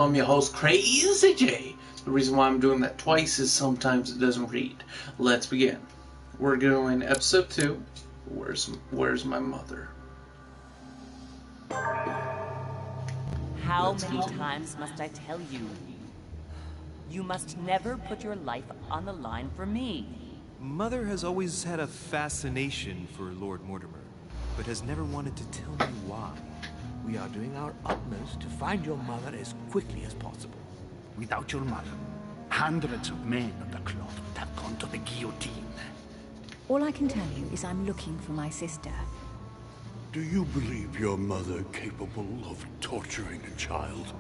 I'm your host, Crazy J. The reason why I'm doing that twice is sometimes it doesn't read. Let's begin. We're doing episode 2. Where's my mother? How many times must I tell you? You must never put your life on the line for me. Mother has always had a fascination for Lord Mortimer, but has never wanted to tell me why. We are doing our utmost to find your mother as quickly as possible. Without your mother, hundreds of men of the cloth would have gone to the guillotine. All I can tell you is I'm looking for my sister. Do you believe your mother capable of torturing a child?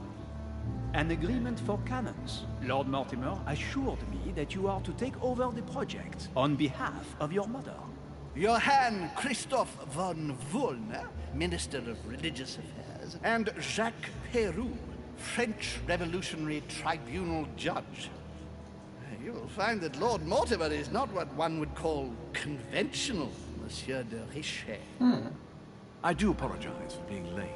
An agreement for cannons. Lord Mortimer assured me that you are to take over the project on behalf of your mother. Johann Christoph von Wollner, Minister of Religious Affairs, and Jacques Peroux, French Revolutionary Tribunal Judge. You will find that Lord Mortimer is not what one would call conventional, Monsieur de Richet. I do apologize for being late.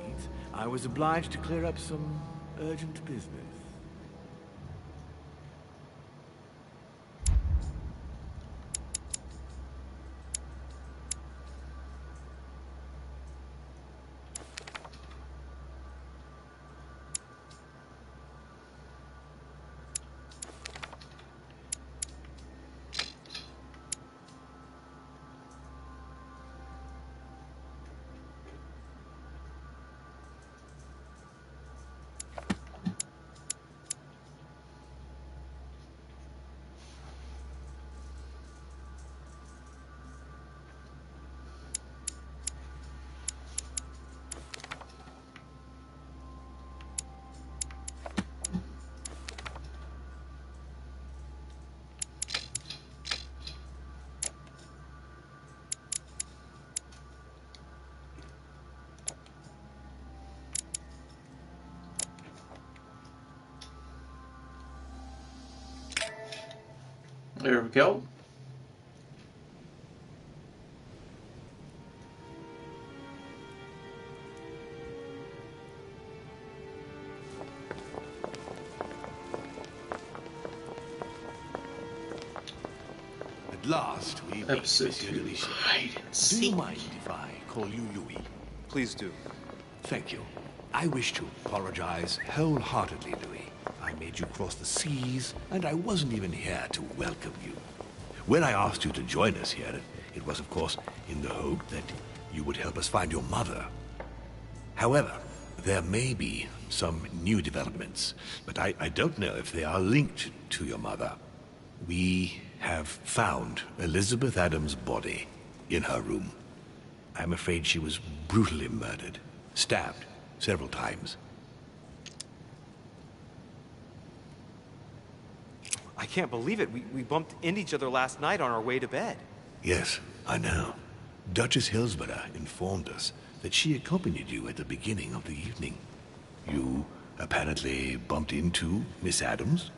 I was obliged to clear up some urgent business. There we go. At last, we meet Episode Monsieur 2. de Richet. Hide and Do seek. you mind if I call you Louis? Please do. Thank you. I wish to apologize wholeheartedly, Louis. I made you cross the seas, and I wasn't even here to welcome you. When I asked you to join us here, it was, of course, in the hope that you would help us find your mother. However, there may be some new developments, but I don't know if they are linked to your mother. We have found Elizabeth Adams' body in her room. I'm afraid she was brutally murdered, stabbed several times. I can't believe it. We bumped into each other last night on our way to bed. Yes, I know. Duchess Hillsborough informed us that she accompanied you at the beginning of the evening. You apparently bumped into Miss Adams,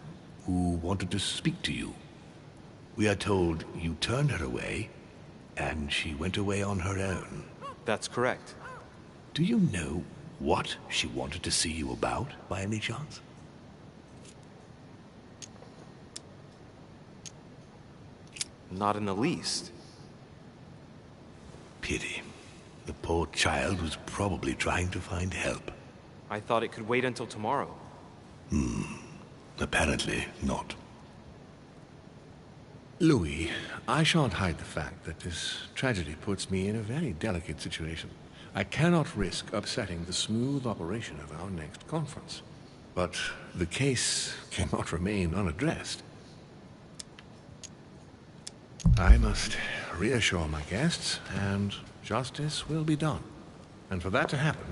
who wanted to speak to you. We are told you turned her away, and she went away on her own. That's correct. Do you know what she wanted to see you about, by any chance? Not in the least. Pity. The poor child was probably trying to find help. I thought it could wait until tomorrow. Apparently not. Louis, I shan't hide the fact that this tragedy puts me in a very delicate situation. I cannot risk upsetting the smooth operation of our next conference. But the case cannot remain unaddressed. I must reassure my guests, and justice will be done. And for that to happen,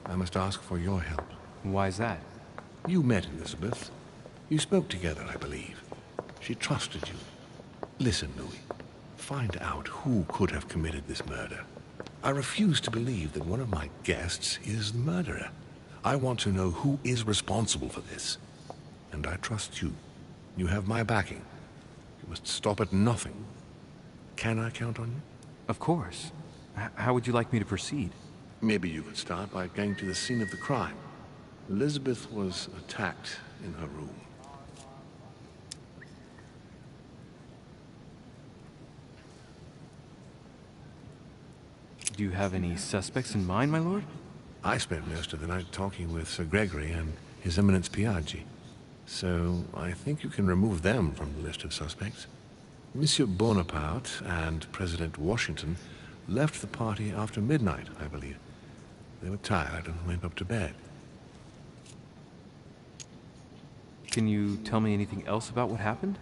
I must ask for your help. Why's that? You met Elizabeth. You spoke together, I believe. She trusted you. Listen, Louis. Find out who could have committed this murder. I refuse to believe that one of my guests is the murderer. I want to know who is responsible for this. And I trust you. You have my backing. You must stop at nothing. Can I count on you? Of course. How would you like me to proceed? Maybe you could start by going to the scene of the crime. Elizabeth was attacked in her room. Do you have any suspects in mind, my lord? I spent most of the night talking with Sir Gregory and His Eminence Piaggi, so I think you can remove them from the list of suspects. Monsieur Bonaparte and President Washington left the party after midnight, I believe. They were tired and went up to bed. Can you tell me anything else about what happened?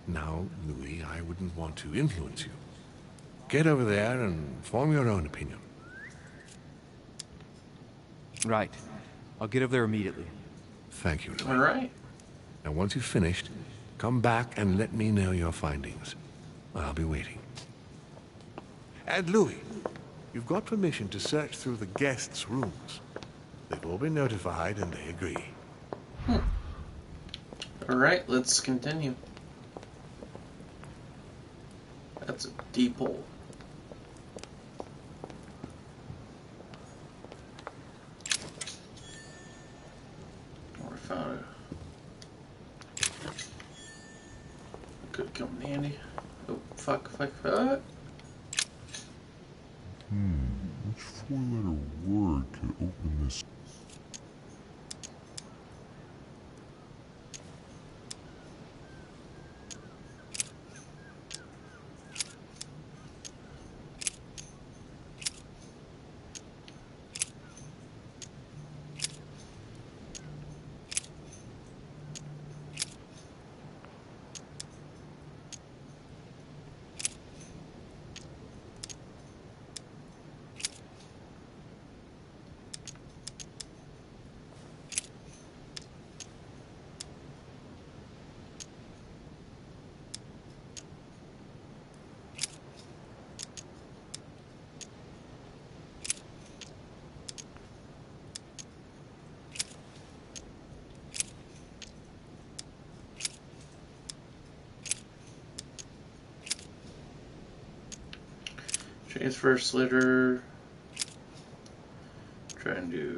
Now, Louis, I wouldn't want to influence you. Get over there and form your own opinion. Right. I'll get over there immediately. Thank you, Louis. All right. Now, once you've finished, come back and let me know your findings. I'll be waiting. And Louis, you've got permission to search through the guests' rooms. They've all been notified and they agree. All right, let's continue. That's a deep hole. Or found it. Could come in handy. Oh, fuck. Which four-letter word could open this? Transfer slitter. Try and do.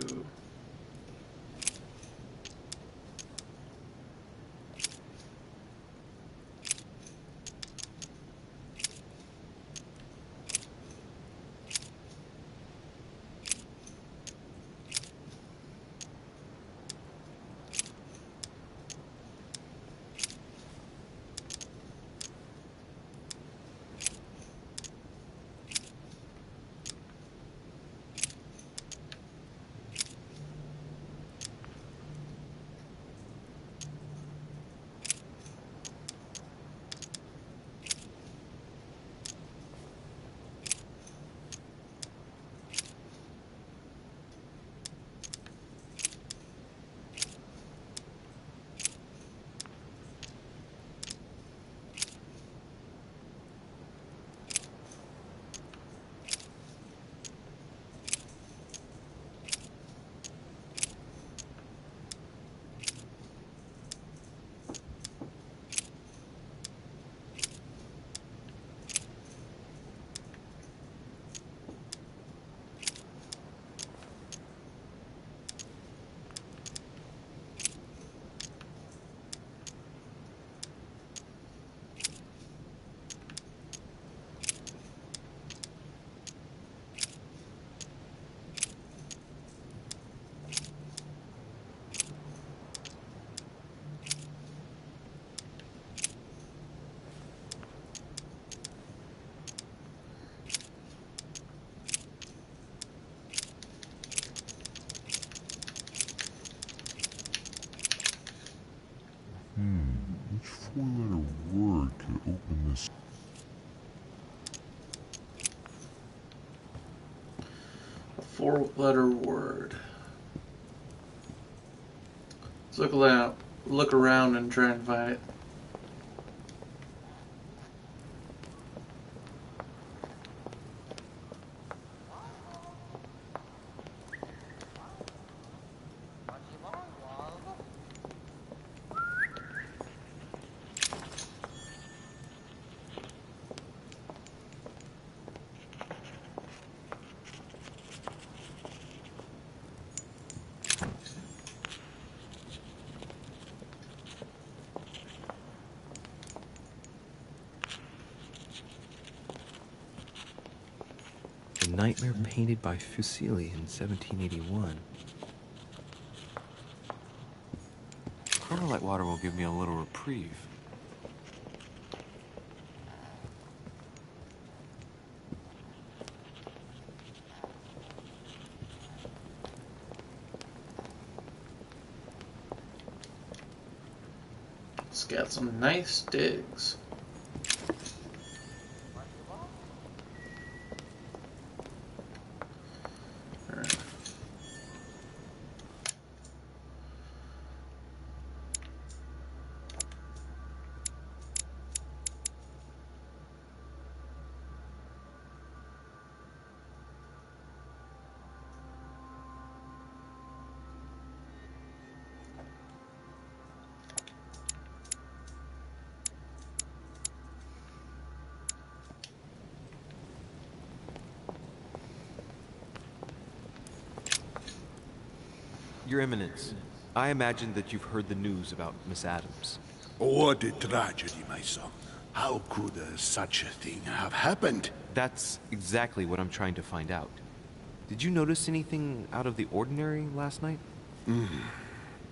Which four-letter word could open this? A four-letter word. Let's look around and try and find it. Nightmare painted by Fuseli in 1781. Carmelite water will give me a little reprieve. It's got some nice digs. Your Eminence, I imagine that you've heard the news about Miss Adams. What a tragedy, my son. How could such a thing have happened? That's exactly what I'm trying to find out. Did you notice anything out of the ordinary last night?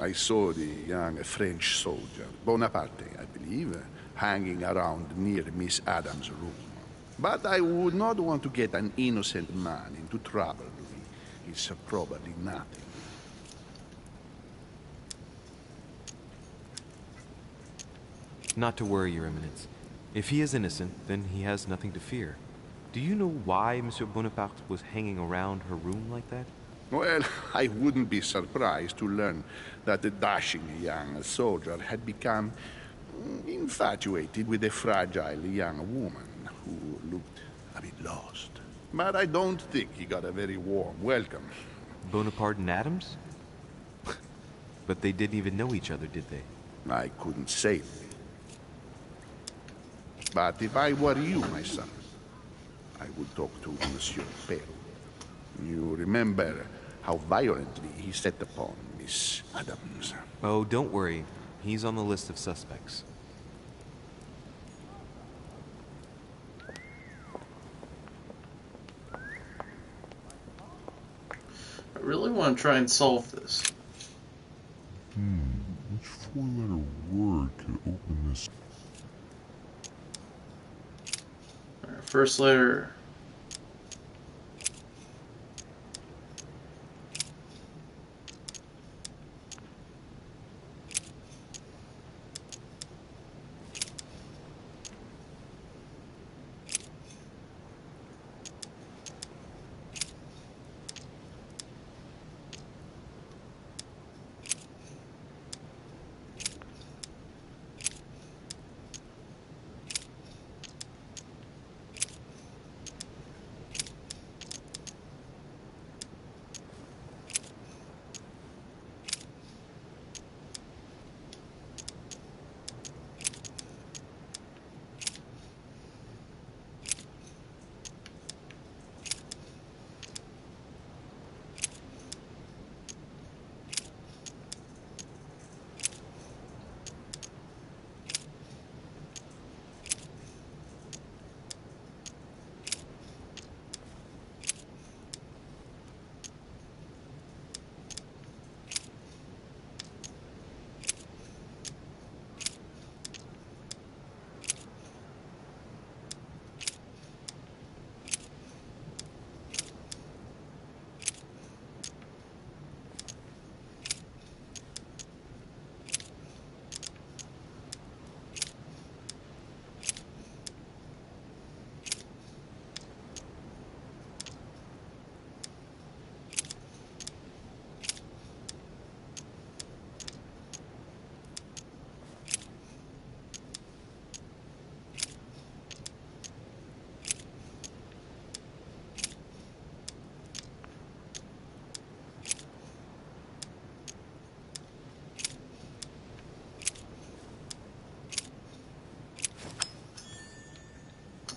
I saw the young French soldier, Bonaparte, I believe, hanging around near Miss Adams' room. But I would not want to get an innocent man into trouble, Louis. It's probably nothing. Not to worry, Your Eminence. If he is innocent, then he has nothing to fear. Do you know why Monsieur Bonaparte was hanging around her room like that? Well, I wouldn't be surprised to learn that the dashing young soldier had become infatuated with a fragile young woman who looked a bit lost. But I don't think he got a very warm welcome. Bonaparte and Adams? But they didn't even know each other, did they? I couldn't say. But if I were you, my son, I would talk to Monsieur Peru. You remember how violently he set upon Miss Adams. Oh, don't worry. He's on the list of suspects. I really want to try and solve this. Which four-letter word could open this? Alright, first letter.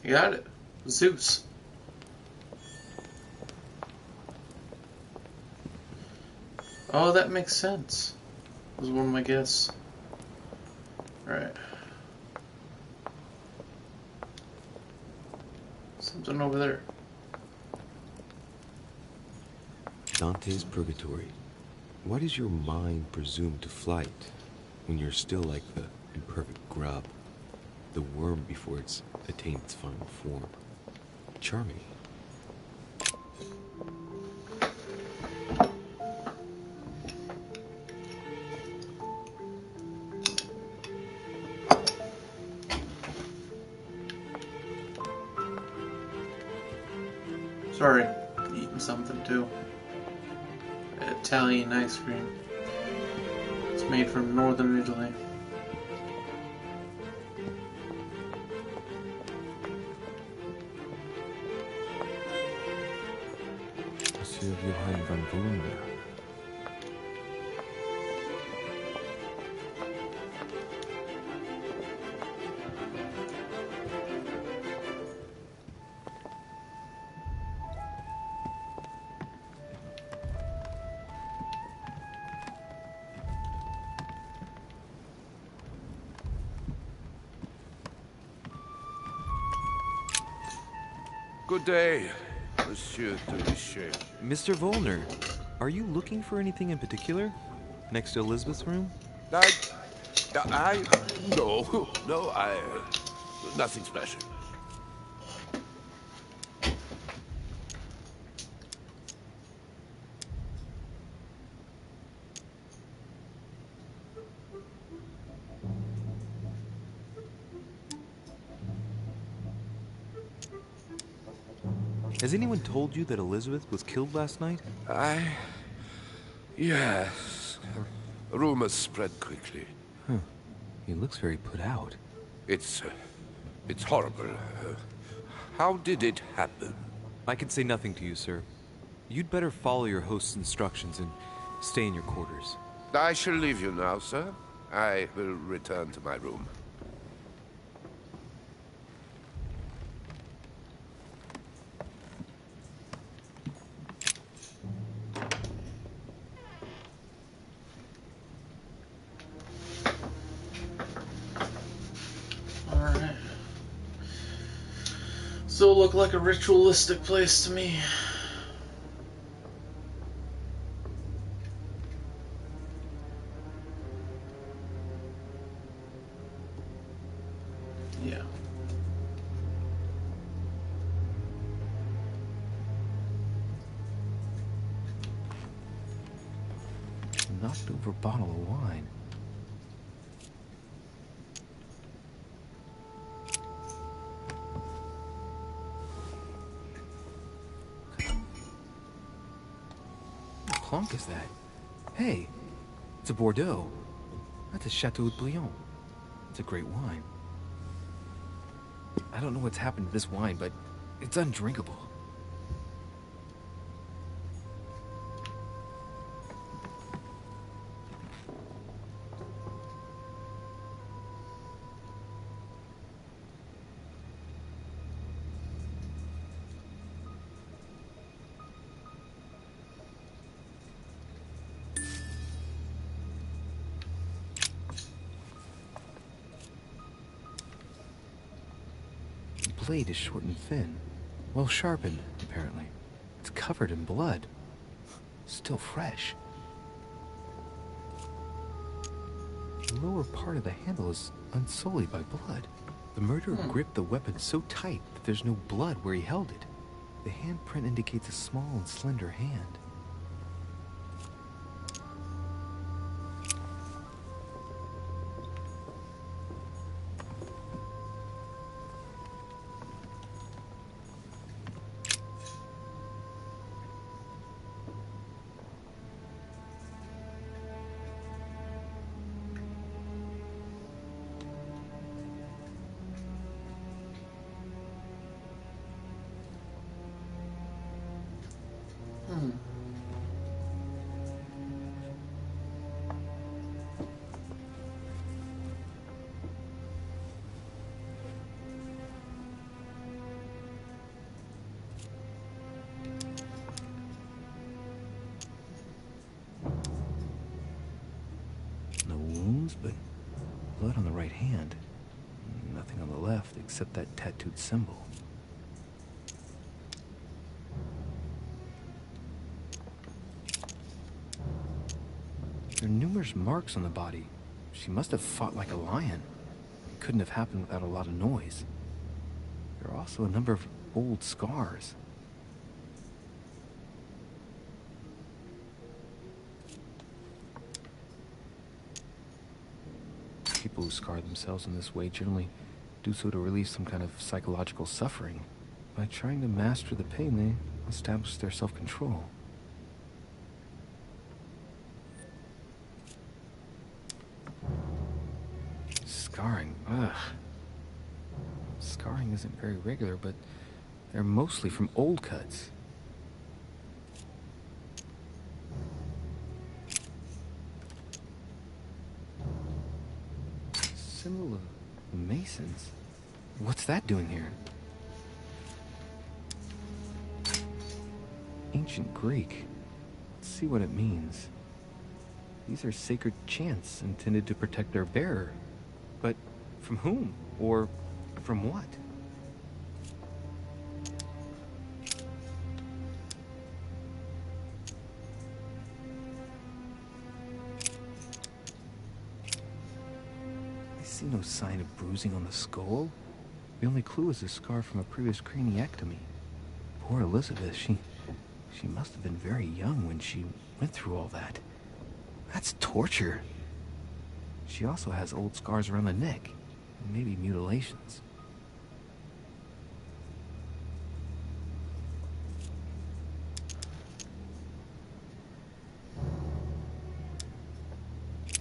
You got it. Zeus. Oh, that makes sense. Was one of my guess. Alright. Something over there. Dante's Purgatory. Why does your mind presume to flight when you're still like the imperfect grub, the worm before it's attained its final form? Charming. Sorry, eating something too. Italian ice cream. It's made from northern Italy. Monsieur Johann van Vollenberg. Good day, Monsieur de Richet. Mr. Volner, are you looking for anything in particular? Next to Elizabeth's room? No, nothing special. Has anyone told you that Elizabeth was killed last night? Yes. Rumors spread quickly. Huh. He looks very put out. It's horrible. How did it happen? I can say nothing to you, sir. You'd better follow your host's instructions and stay in your quarters. I shall leave you now, sir. I will return to my room. Alright. Still look like a ritualistic place to me. Yeah. Knocked over a bottle of wine. What clunk is that? Hey, it's a Bordeaux. That's a Chateau de Bouillon. It's a great wine. I don't know what's happened to this wine, but it's undrinkable. The blade is short and thin. Well sharpened, apparently. It's covered in blood. Still fresh. The lower part of the handle is unsullied by blood. The murderer gripped the weapon so tight that there's no blood where he held it. The handprint indicates a small and slender hand. No wounds, but blood on the right hand. Nothing on the left except that tattooed symbol. There are numerous marks on the body. She must have fought like a lion. It couldn't have happened without a lot of noise. There are also a number of old scars. People who scar themselves in this way generally do so to relieve some kind of psychological suffering. By trying to master the pain, they establish their self-control. Scarring, ugh. Scarring isn't very regular, but they're mostly from old cuts. Symbol of the Masons? What's that doing here? Ancient Greek. Let's see what it means. These are sacred chants intended to protect their bearer. But from whom? Or from what? I see no sign of bruising on the skull. The only clue is a scar from a previous craniectomy. Poor Elizabeth, she must have been very young when she went through all that. That's torture. She also has old scars around the neck, and maybe mutilations.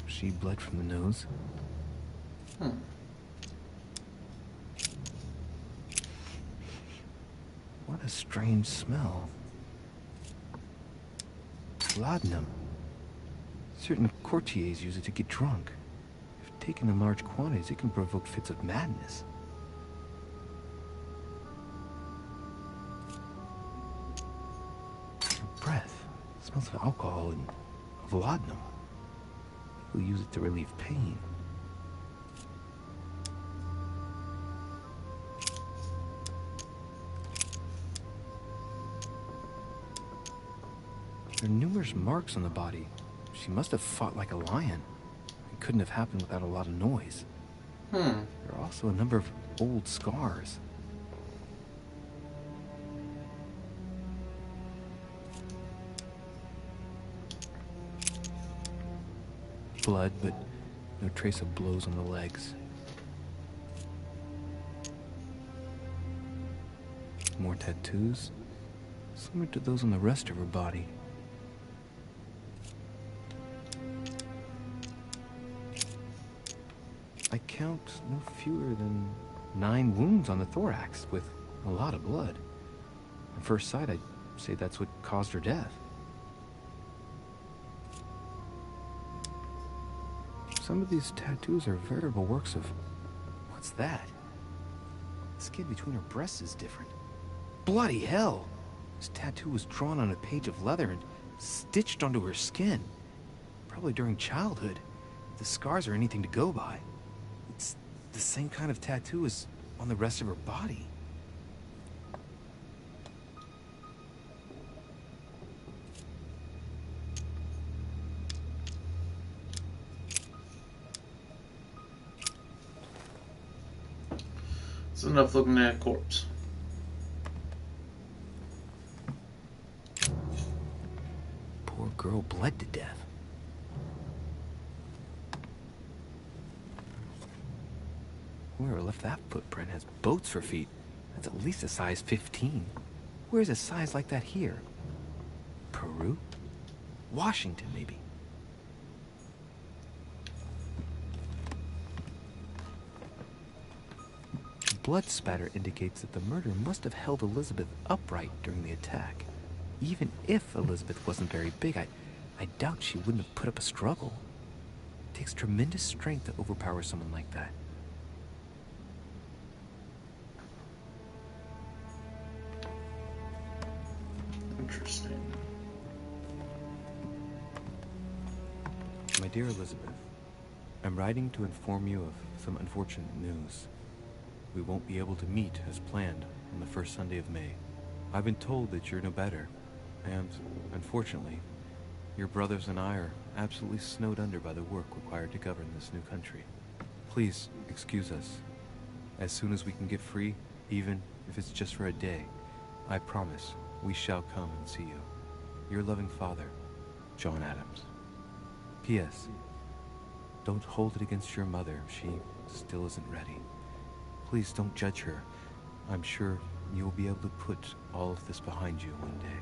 She bled from the nose. What a strange smell. Laudanum. Certain courtiers use it to get drunk. If taken in large quantities, it can provoke fits of madness. Her breath smells of alcohol and of laudanum. People use it to relieve pain. There are numerous marks on the body. She must have fought like a lion. It couldn't have happened without a lot of noise. There are also a number of old scars. Blood, but no trace of blows on the legs. More tattoos, similar to those on the rest of her body. I count no fewer than 9 wounds on the thorax, with a lot of blood. At first sight, I'd say that's what caused her death. Some of these tattoos are veritable works of... What's that? The skin between her breasts is different. Bloody hell! This tattoo was drawn on a page of leather and stitched onto her skin. Probably during childhood. If the scars are anything to go by. It's the same kind of tattoo as on the rest of her body. It's enough looking at a corpse. Poor girl bled to death. Whoever left that footprint has boats for feet. That's at least a size 15. Where's a size like that here? Peru? Washington, maybe. Blood spatter indicates that the murder must have held Elizabeth upright during the attack. Even if Elizabeth wasn't very big, I doubt she wouldn't have put up a struggle. It takes tremendous strength to overpower someone like that. Interesting. My dear Elizabeth, I'm writing to inform you of some unfortunate news. We won't be able to meet as planned on the first Sunday of May. I've been told that you're no better, and, unfortunately, Your brothers and I are absolutely snowed under by the work required to govern this new country. Please, excuse us. As soon as we can get free, even if it's just for a day, I promise we shall come and see you. Your loving father, John Adams. P.S. Don't hold it against your mother if she still isn't ready. Please don't judge her. I'm sure you will be able to put all of this behind you one day.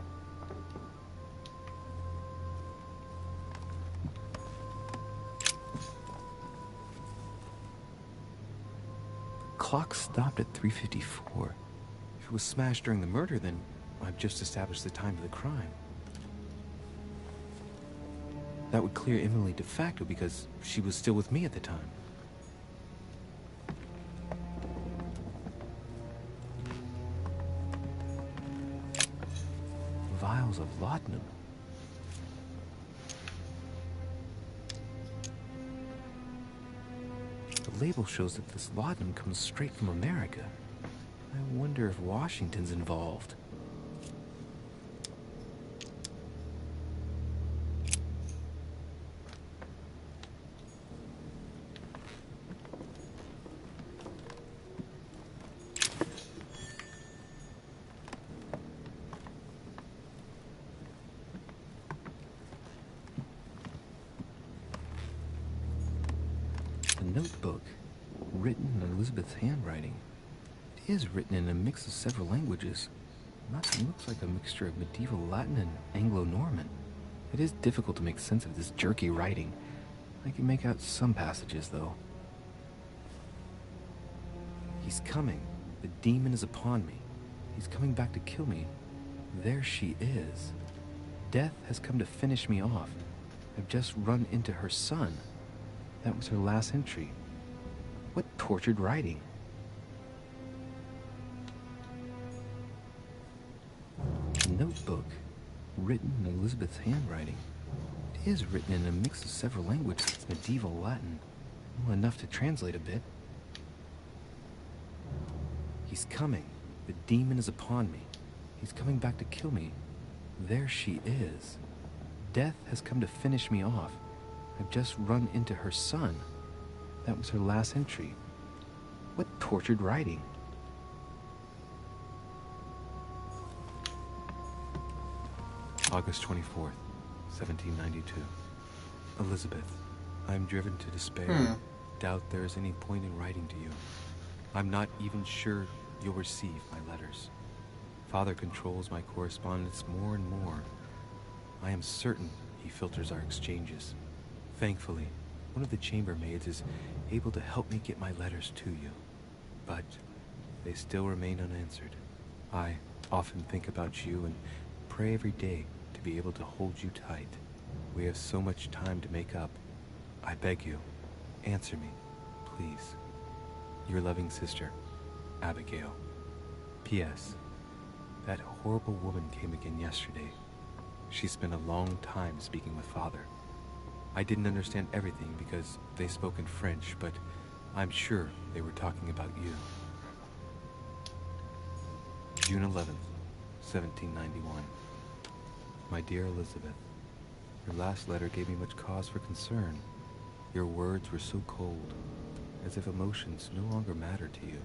The clock stopped at 3:54. If it was smashed during the murder, then I've just established the time of the crime. That would clear Emily de facto because she was still with me at the time. Vials of laudanum. The label shows that this laudanum comes straight from America. I wonder if Washington's involved. A notebook, written in Elizabeth's handwriting. It is written in a mix of several languages. Nothing looks like a mixture of medieval Latin and Anglo-Norman. It is difficult to make sense of this jerky writing. I can make out some passages, though. He's coming. The demon is upon me. He's coming back to kill me. There she is. Death has come to finish me off. I've just run into her son. That was her last entry. What tortured writing. A notebook, written in Elizabeth's handwriting. It is written in a mix of several languages, medieval Latin. Well, enough to translate a bit. He's coming. The demon is upon me. He's coming back to kill me. There she is. Death has come to finish me off. I've just run into her son. That was her last entry. What tortured writing. August 24th, 1792. Elizabeth, I'm driven to despair. Doubt there is any point in writing to you. I'm not even sure you'll receive my letters. Father controls my correspondence more and more. I am certain he filters our exchanges. Thankfully, one of the chambermaids is able to help me get my letters to you. But they still remain unanswered. I often think about you and pray every day to be able to hold you tight. We have so much time to make up. I beg you, answer me, please. Your loving sister, Abigail. P.S. That horrible woman came again yesterday. She spent a long time speaking with Father. I didn't understand everything because they spoke in French, but I'm sure they were talking about you. June 11th, 1791. My dear Elizabeth, your last letter gave me much cause for concern. Your words were so cold, as if emotions no longer matter to you.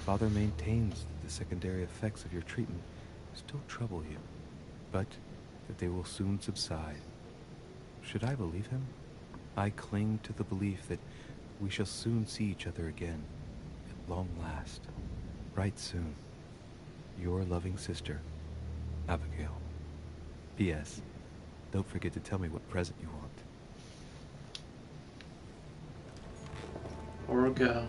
Father maintains that the secondary effects of your treatment still trouble you, but that they will soon subside. Should I believe him? I cling to the belief that we shall soon see each other again, at long last. Right soon. Your loving sister, Abigail. P.S. Don't forget to tell me what present you want. Or go.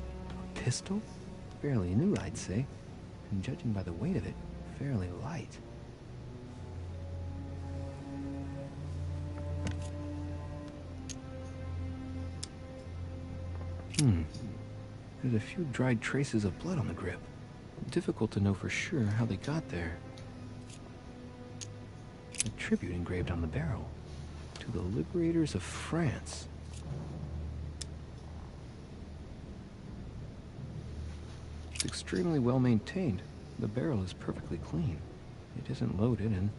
A pistol? Fairly new, I'd say. And judging by the weight of it, fairly light. There's a few dried traces of blood on the grip. Difficult to know for sure how they got there. A tribute engraved on the barrel. To the liberators of France. It's extremely well maintained. The barrel is perfectly clean. It isn't loaded, and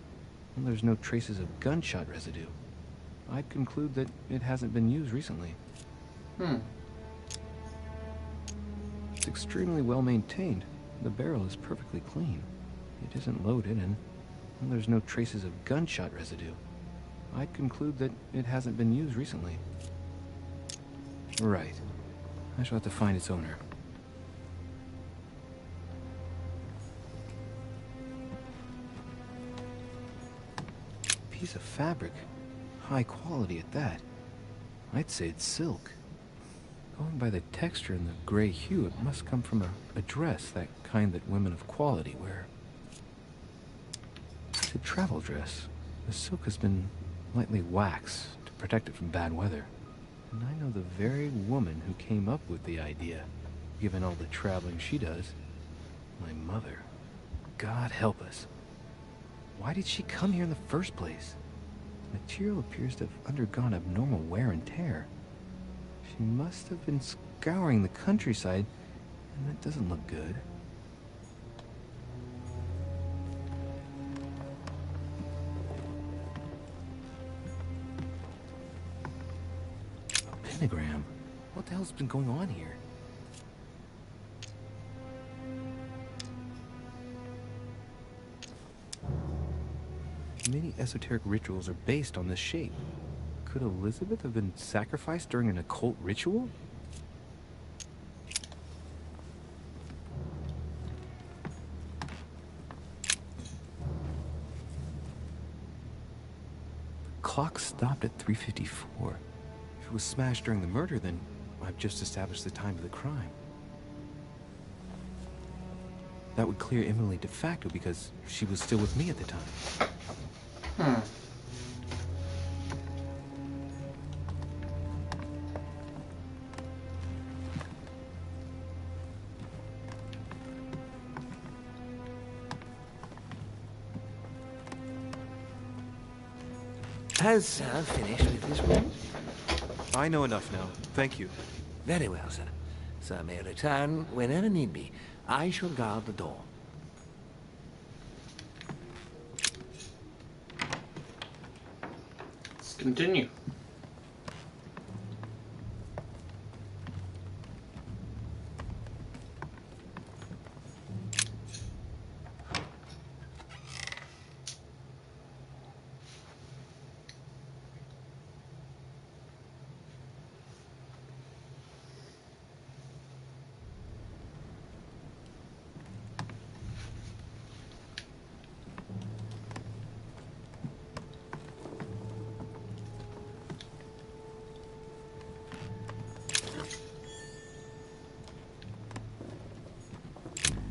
there's no traces of gunshot residue. I'd conclude that it hasn't been used recently. It's extremely well maintained. The barrel is perfectly clean. It isn't loaded, and there's no traces of gunshot residue. I'd conclude that it hasn't been used recently. Right. I shall have to find its owner. Piece of fabric. High quality at that. I'd say it's silk. Going by the texture and the gray hue, it must come from a dress, that kind that women of quality wear. It's a travel dress. The silk has been lightly waxed to protect it from bad weather. And I know the very woman who came up with the idea, given all the traveling she does. My mother. God help us. Why did she come here in the first place? The material appears to have undergone abnormal wear and tear. She must have been scouring the countryside, and that doesn't look good. A pentagram? What the hell's been going on here? Many esoteric rituals are based on this shape. Could Elizabeth have been sacrificed during an occult ritual? The clock stopped at 3:54. If it was smashed during the murder, then I've just established the time of the crime. That would clear Emily de facto because she was still with me at the time. Has Sir finished with his room? I know enough now. Thank you. Very well, sir. Sir may return whenever need be. I shall guard the door. Let's continue.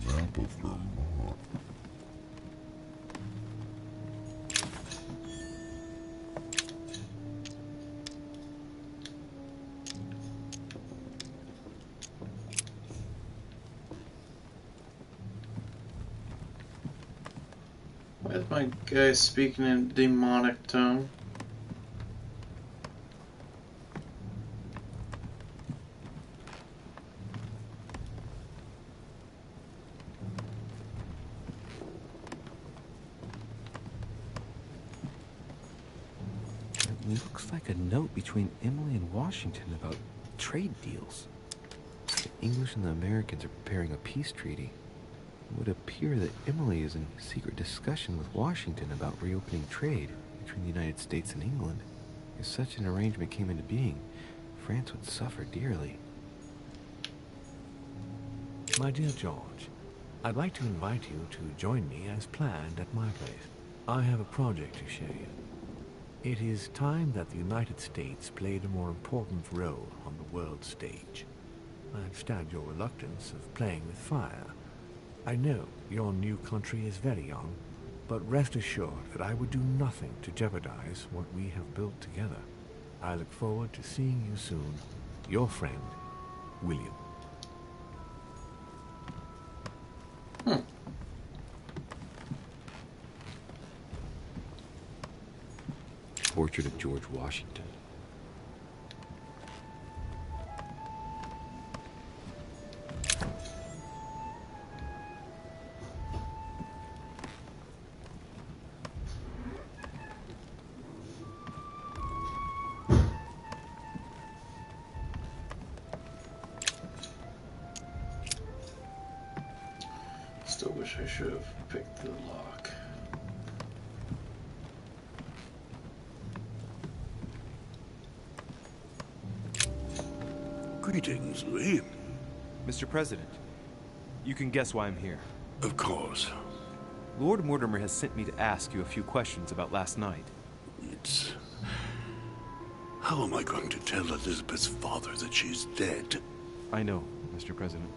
Map of Vermont. Why is my guy speaking in demonic tone? It looks like a note between Emily and Washington about trade deals. The English and the Americans are preparing a peace treaty. It would appear that Emily is in secret discussion with Washington about reopening trade between the United States and England. If such an arrangement came into being, France would suffer dearly. My dear George, I'd like to invite you to join me as planned at my place. I have a project to show you. It is time that the United States played a more important role on the world stage. I understand your reluctance of playing with fire. I know your new country is very young, but rest assured that I would do nothing to jeopardize what we have built together. I look forward to seeing you soon. Your friend, William. Portrait of George Washington. I should have picked the lock. Greetings, Louis. Mr. President, you can guess why I'm here. Of course. Lord Mortimer has sent me to ask you a few questions about last night. It's... How am I going to tell Elizabeth's father that she's dead? I know, Mr. President.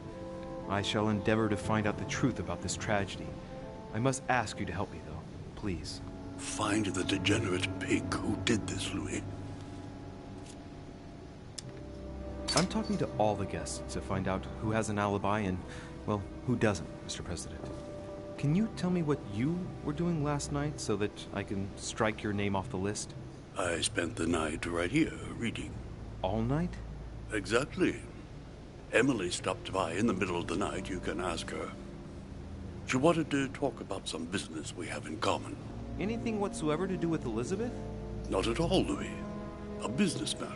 I shall endeavor to find out the truth about this tragedy. I must ask you to help me, though. Please. Find the degenerate pig who did this, Louis. I'm talking to all the guests to find out who has an alibi and, well, who doesn't, Mr. President. Can you tell me what you were doing last night so that I can strike your name off the list? I spent the night right here, reading. All night? Exactly. Emily stopped by in the middle of the night, you can ask her. She wanted to talk about some business we have in common. Anything whatsoever to do with Elizabeth? Not at all, Louis. A business matter.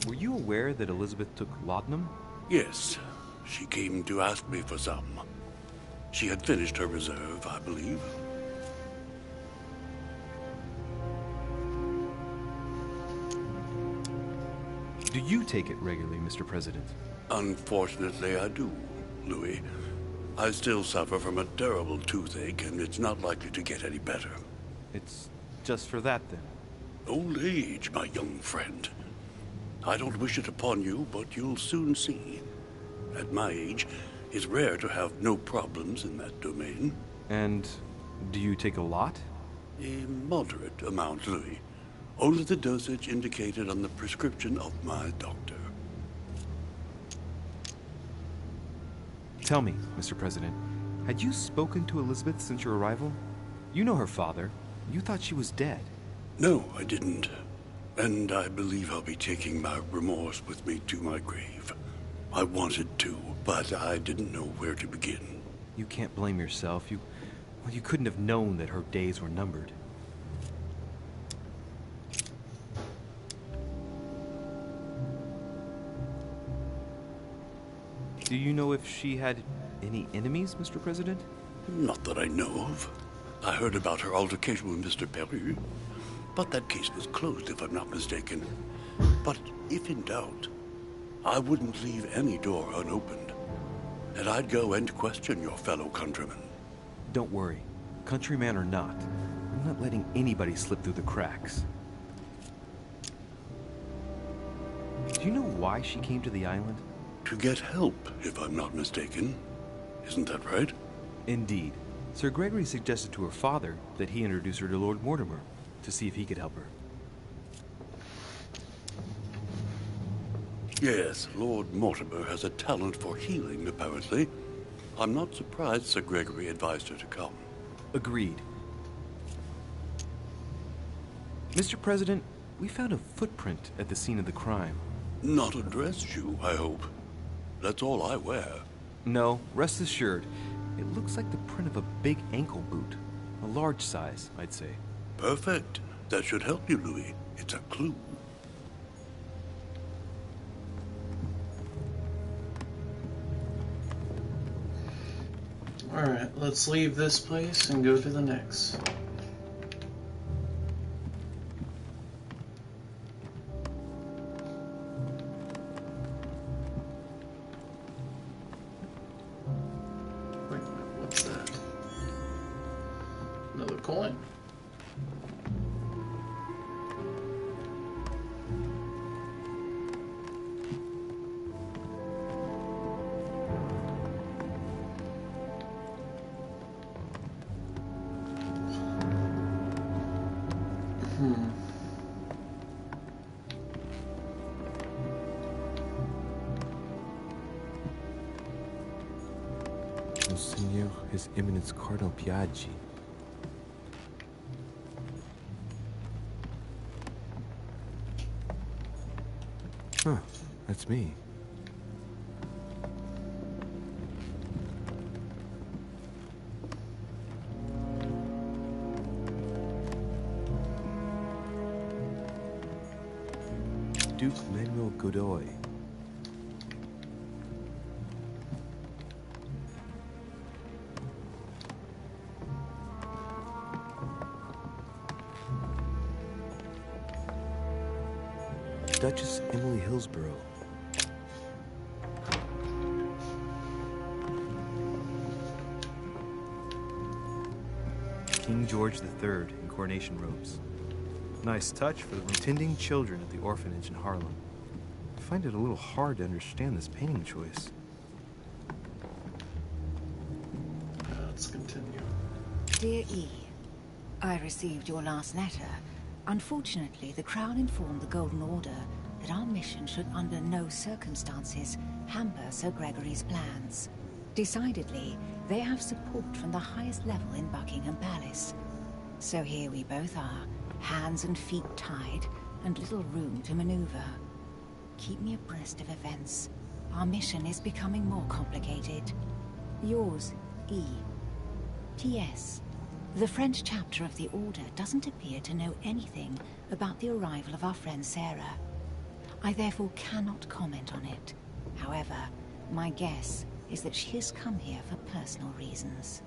Were you aware that Elizabeth took laudanum? Yes. She came to ask me for some. She had finished her reserve, I believe. Do you take it regularly, Mr. President? Unfortunately, I do, Louis. I still suffer from a terrible toothache, and it's not likely to get any better. It's just for that, then? Old age, my young friend. I don't wish it upon you, but you'll soon see. At my age, it's rare to have no problems in that domain. And do you take a lot? A moderate amount, Louis. Only the dosage indicated on the prescription of my doctor. Tell me, Mr. President, had you spoken to Elizabeth since your arrival? You know her father. You thought she was dead. No, I didn't. And I believe I'll be taking my remorse with me to my grave. I wanted to, but I didn't know where to begin. You can't blame yourself. You couldn't have known that her days were numbered. Do you know if she had any enemies, Mr. President? Not that I know of. I heard about her altercation with Mr. Perry, but that case was closed, if I'm not mistaken. But if in doubt, I wouldn't leave any door unopened, and I'd go and question your fellow countrymen. Don't worry. Countryman or not, I'm not letting anybody slip through the cracks. Do you know why she came to the island? To get help, if I'm not mistaken. Isn't that right? Indeed. Sir Gregory suggested to her father that he introduce her to Lord Mortimer to see if he could help her. Yes, Lord Mortimer has a talent for healing, apparently. I'm not surprised Sir Gregory advised her to come. Agreed. Mr. President, we found a footprint at the scene of the crime. Not a dress shoe, I hope. That's all I wear. No, rest assured. It looks like the print of a big ankle boot. A large size, I'd say. Perfect. That should help you, Louis. It's a clue. Alright, let's leave this place and go to the next. Wait a minute, what's that? Another coin. Monseigneur, His Eminence Cardinal Piaggi. Huh, that's me. Duke Manuel Godoy. Duchess Emily Hillsborough. King George III in coronation robes. Nice touch for the tending children at the orphanage in Harlem. I find it a little hard to understand this painting choice. Let's continue. Dear E, I received your last letter. Unfortunately, the Crown informed the Golden Order that our mission should under no circumstances hamper Sir Gregory's plans. Decidedly, they have support from the highest level in Buckingham Palace. So here we both are, hands and feet tied, and little room to maneuver. Keep me abreast of events. Our mission is becoming more complicated. Yours, E. P.S. The French chapter of the Order doesn't appear to know anything about the arrival of our friend Sarah. I therefore cannot comment on it. However, my guess is that she has come here for personal reasons.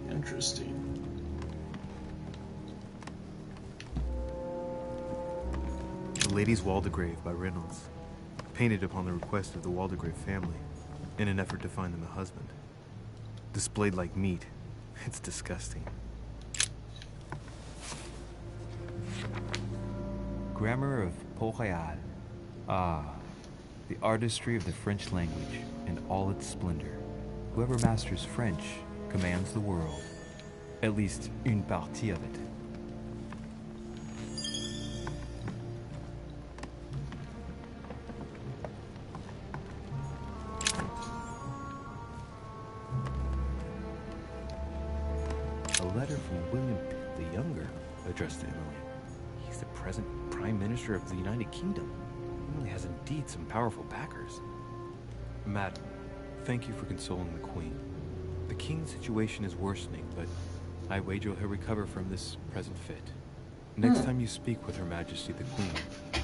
Interesting. The Lady's Waldegrave by Reynolds, painted upon the request of the Waldegrave family, in an effort to find them a husband. Displayed like meat. It's disgusting. Grammar of Port-Royal. Ah, the artistry of the French language in all its splendor. Whoever masters French commands the world. At least, une partie of it. A letter from William Pitt the Younger, addressed to Emily. He's the present Prime Minister of the United Kingdom. Emily has indeed some powerful backers. Madam, thank you for consoling the Queen. The King's situation is worsening, but I wager he'll recover from this present fit. Next time you speak with Her Majesty the Queen,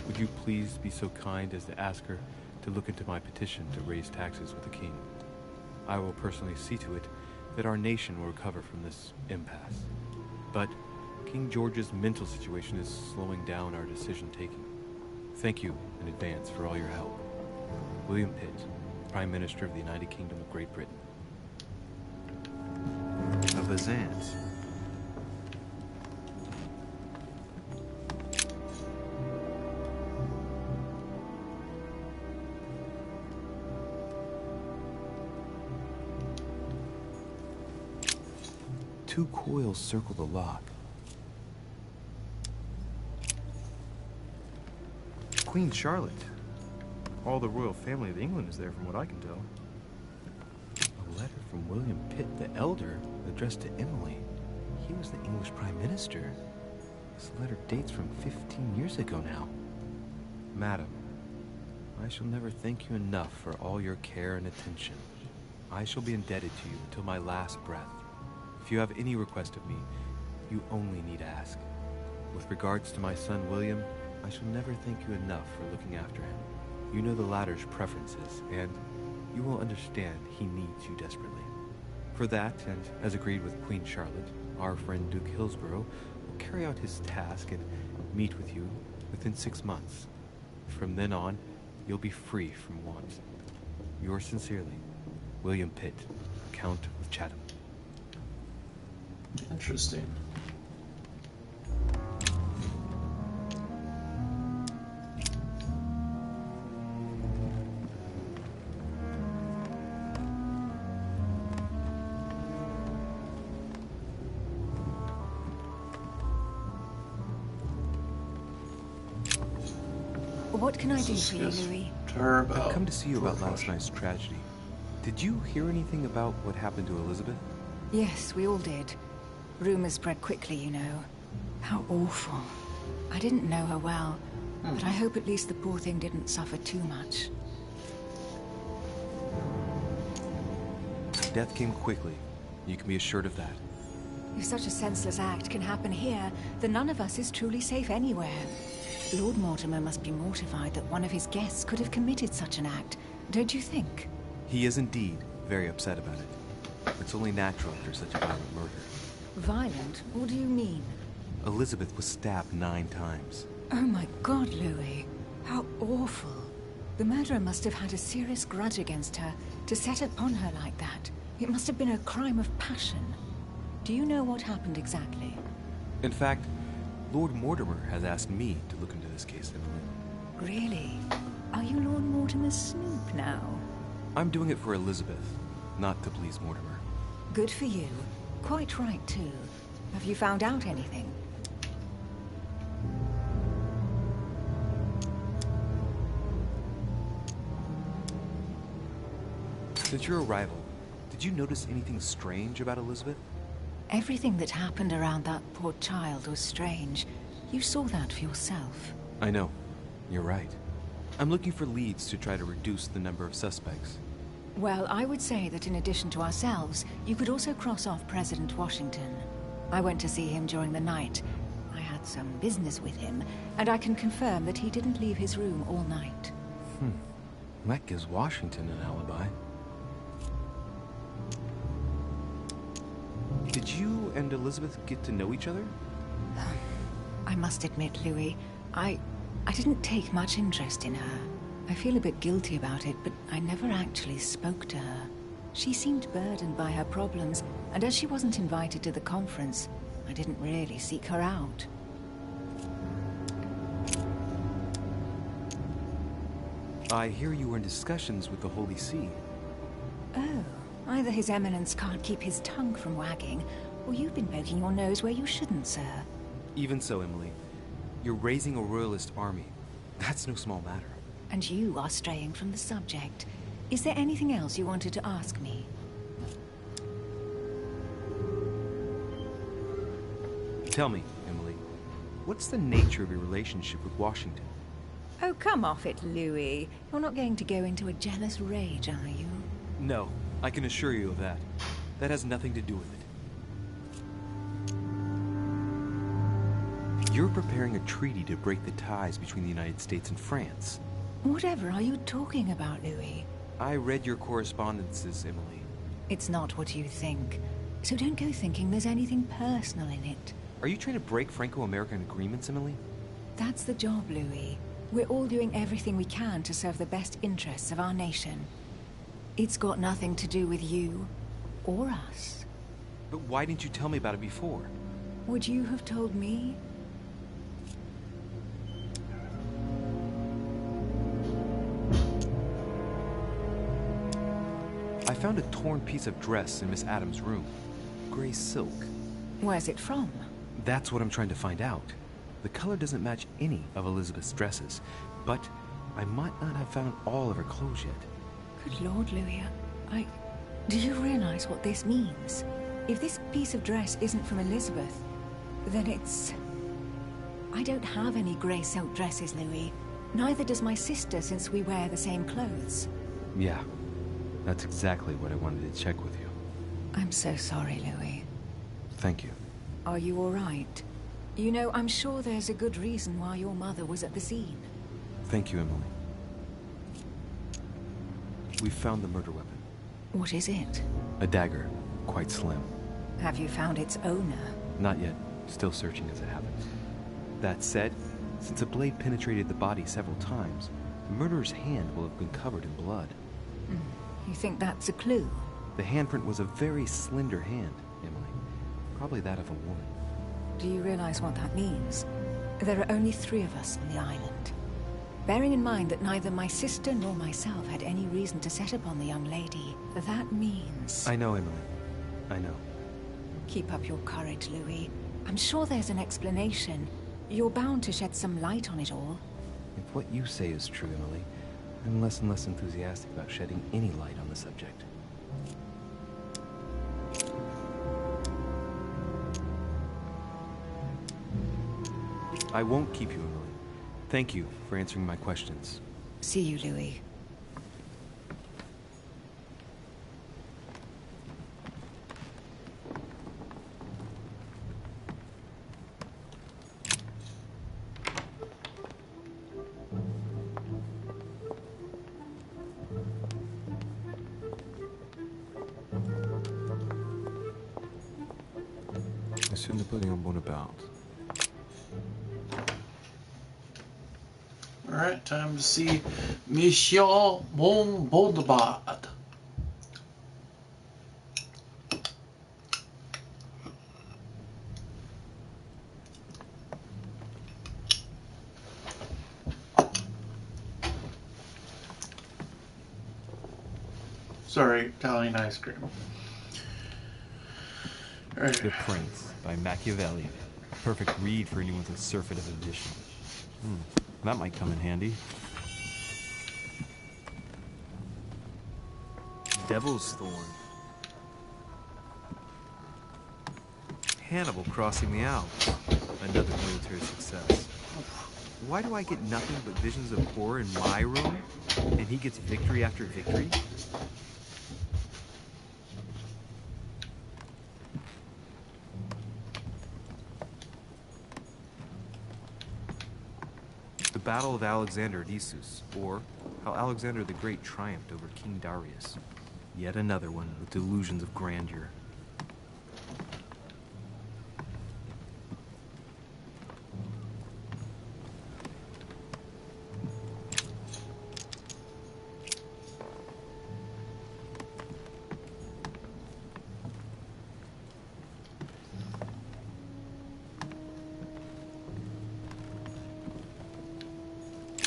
would you please be so kind as to ask her to look into my petition to raise taxes with the King? I will personally see to it that our nation will recover from this impasse. But King George's mental situation is slowing down our decision-taking. Thank you in advance for all your help. William Pitt, Prime Minister of the United Kingdom of Great Britain. A Bazant. Two coils circle the lock. Queen Charlotte. All the royal family of England is there from what I can tell. A letter from William Pitt the Elder addressed to Emily. He was the English Prime Minister. This letter dates from 15 years ago now. Madam, I shall never thank you enough for all your care and attention. I shall be indebted to you until my last breath. If you have any request of me, you only need ask. With regards to my son William, I shall never thank you enough for looking after him. You know the latter's preferences, and you will understand he needs you desperately. For that, and as agreed with Queen Charlotte, our friend Duke Hillsborough will carry out his task and meet with you within 6 months. From then on, you'll be free from want. Yours sincerely, William Pitt, Count of Chatham. Interesting. What can I do for you, Louis? Turbo. I've come to see you about last night's tragedy. Did you hear anything about what happened to Elizabeth? Yes, we all did. Rumors spread quickly, you know. How awful. I didn't know her well, but I hope at least the poor thing didn't suffer too much. Death came quickly. You can be assured of that. If such a senseless act can happen here, then none of us is truly safe anywhere. Lord Mortimer must be mortified that one of his guests could have committed such an act, don't you think? He is indeed very upset about it. It's only natural after such a violent murder. Violent? What do you mean? Elizabeth was stabbed 9 times. Oh my God, Louis. How awful. The murderer must have had a serious grudge against her to set upon her like that. It must have been a crime of passion. Do you know what happened exactly? In fact, Lord Mortimer has asked me to look into this case, Emily. Really? Are you Lord Mortimer's snoop now? I'm doing it for Elizabeth, not to please Mortimer. Good for you. Quite right, too. Have you found out anything? Since your arrival, did you notice anything strange about Elizabeth? Everything that happened around that poor child was strange. You saw that for yourself. I know. You're right. I'm looking for leads to try to reduce the number of suspects. Well, I would say that in addition to ourselves, you could also cross off President Washington. I went to see him during the night. I had some business with him, and I can confirm that he didn't leave his room all night. That gives Washington an alibi. Did you and Elizabeth get to know each other? I must admit, Louis, I didn't take much interest in her. I feel a bit guilty about it, but I never actually spoke to her. She seemed burdened by her problems, and as she wasn't invited to the conference, I didn't really seek her out. I hear you were in discussions with the Holy See. Oh, either His Eminence can't keep his tongue from wagging, or you've been poking your nose where you shouldn't, sir. Even so, Emily, you're raising a royalist army. That's no small matter. And you are straying from the subject. Is there anything else you wanted to ask me? Tell me, Emily, what's the nature of your relationship with Washington? Oh, come off it, Louis. You're not going to go into a jealous rage, are you? No, I can assure you of that. That has nothing to do with it. You're preparing a treaty to break the ties between the United States and France. Whatever are you talking about, Louis? I read your correspondences, Emily. It's not what you think. So don't go thinking there's anything personal in it. Are you trying to break Franco-American agreements, Emily? That's the job, Louis. We're all doing everything we can to serve the best interests of our nation. It's got nothing to do with you or us. But why didn't you tell me about it before? Would you have told me? I found a torn piece of dress in Miss Adams' room. Gray silk. Where's it from? That's what I'm trying to find out. The color doesn't match any of Elizabeth's dresses, but I might not have found all of her clothes yet. Good Lord, Louis, do you realize what this means? If this piece of dress isn't from Elizabeth, then it's... I don't have any grey silk dresses, Louis. Neither does my sister, since we wear the same clothes. Yeah, that's exactly what I wanted to check with you. I'm so sorry, Louis. Thank you. Are you all right? You know, I'm sure there's a good reason why your mother was at the scene. Thank you, Emily. We found the murder weapon. What is it? A dagger, quite slim. Have you found its owner? Not yet. Still searching as it happens. That said, since the blade penetrated the body several times, the murderer's hand will have been covered in blood. You think that's a clue? The handprint was a very slender hand, Emily. Probably that of a woman. Do you realize what that means? There are only 3 of us on the island. Bearing in mind that neither my sister nor myself had any reason to set upon the young lady, that means... I know, Emily. I know. Keep up your courage, Louis. I'm sure there's an explanation. You're bound to shed some light on it all. If what you say is true, Emily, I'm less and less enthusiastic about shedding any light on the subject. I won't keep you, Emily. Thank you for answering my questions. See you, Louis. Monsieur Napoleon Bonaparte. Alright, time to see Monsieur Bonaparte. Sorry, Italian ice cream. Right. The Prince by Machiavelli. Perfect read for anyone with a surfeit edition. That might come in handy. Devil's Thorn. Hannibal crossing the Alps. Another military success. Why do I get nothing but visions of horror in my room? And he gets victory after victory? The Battle of Alexander at Issus, or how Alexander the Great triumphed over King Darius. Yet another one with delusions of grandeur.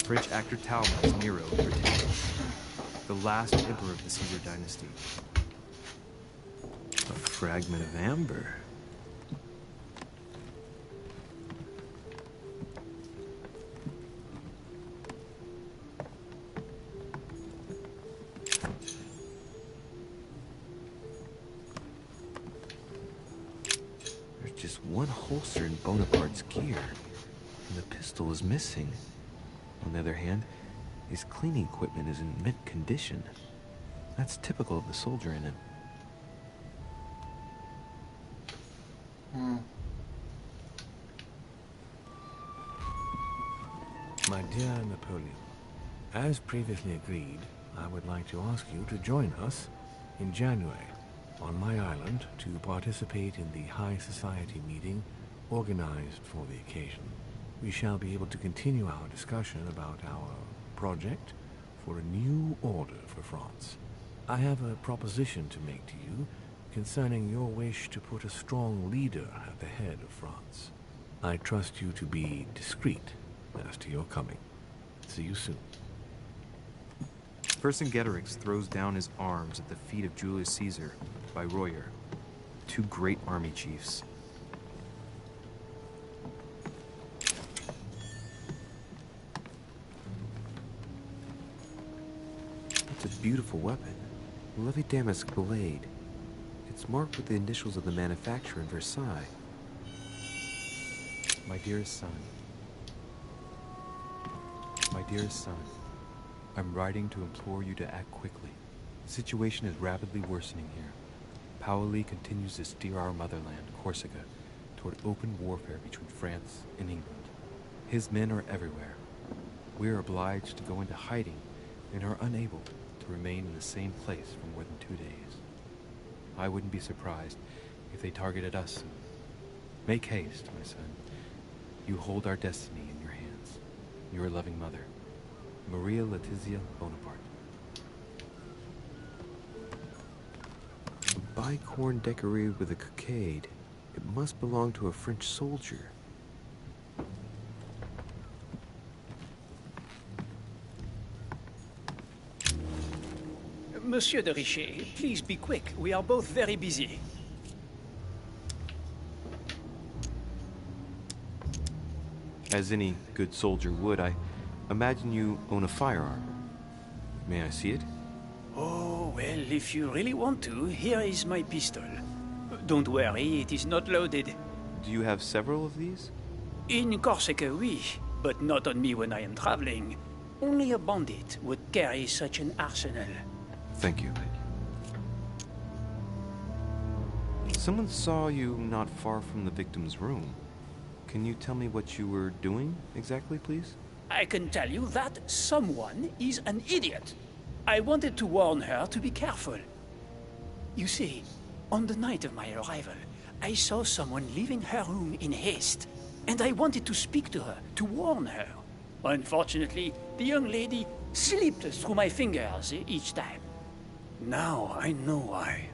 French actor Talmad's Nero Britannicus, the last emperor of the Caesar dynasty. A fragment of amber. There's just one holster in Bonaparte's gear, and the pistol is missing. On the other hand, his cleaning equipment is in mint condition. That's typical of the soldier in him. My dear Napoleon, as previously agreed, I would like to ask you to join us in January on my island to participate in the High Society meeting organized for the occasion. We shall be able to continue our discussion about our project for a new order for France. I have a proposition to make to you concerning your wish to put a strong leader at the head of France. I trust you to be discreet as to your coming. See you soon. Vercingetorix throws down his arms at the feet of Julius Caesar by Royer, two great army chiefs. It's a beautiful weapon. A lovely damask blade. It's marked with the initials of the manufacturer in Versailles. My dearest son. My dearest son, I'm writing to implore you to act quickly. The situation is rapidly worsening here. Paoli continues to steer our motherland, Corsica, toward open warfare between France and England. His men are everywhere. We are obliged to go into hiding and are unable to remain in the same place for more than 2 days. I wouldn't be surprised if they targeted us. Make haste, my son. You hold our destiny in your hands. Your loving mother, Maria Letizia Bonaparte. A bicorn decorated with a cockade. It must belong to a French soldier. Monsieur de Richet, please be quick. We are both very busy. As any good soldier would, I imagine you own a firearm. May I see it? Oh, well, if you really want to, here is my pistol. Don't worry, it is not loaded. Do you have several of these? In Corsica, oui, but not on me when I am traveling. Only a bandit would carry such an arsenal. Thank you. Someone saw you not far from the victim's room. Can you tell me what you were doing exactly, please? I can tell you that someone is an idiot. I wanted to warn her to be careful. You see, on the night of my arrival, I saw someone leaving her room in haste, and I wanted to speak to her, to warn her. Unfortunately, the young lady slipped through my fingers each time. Now I know why.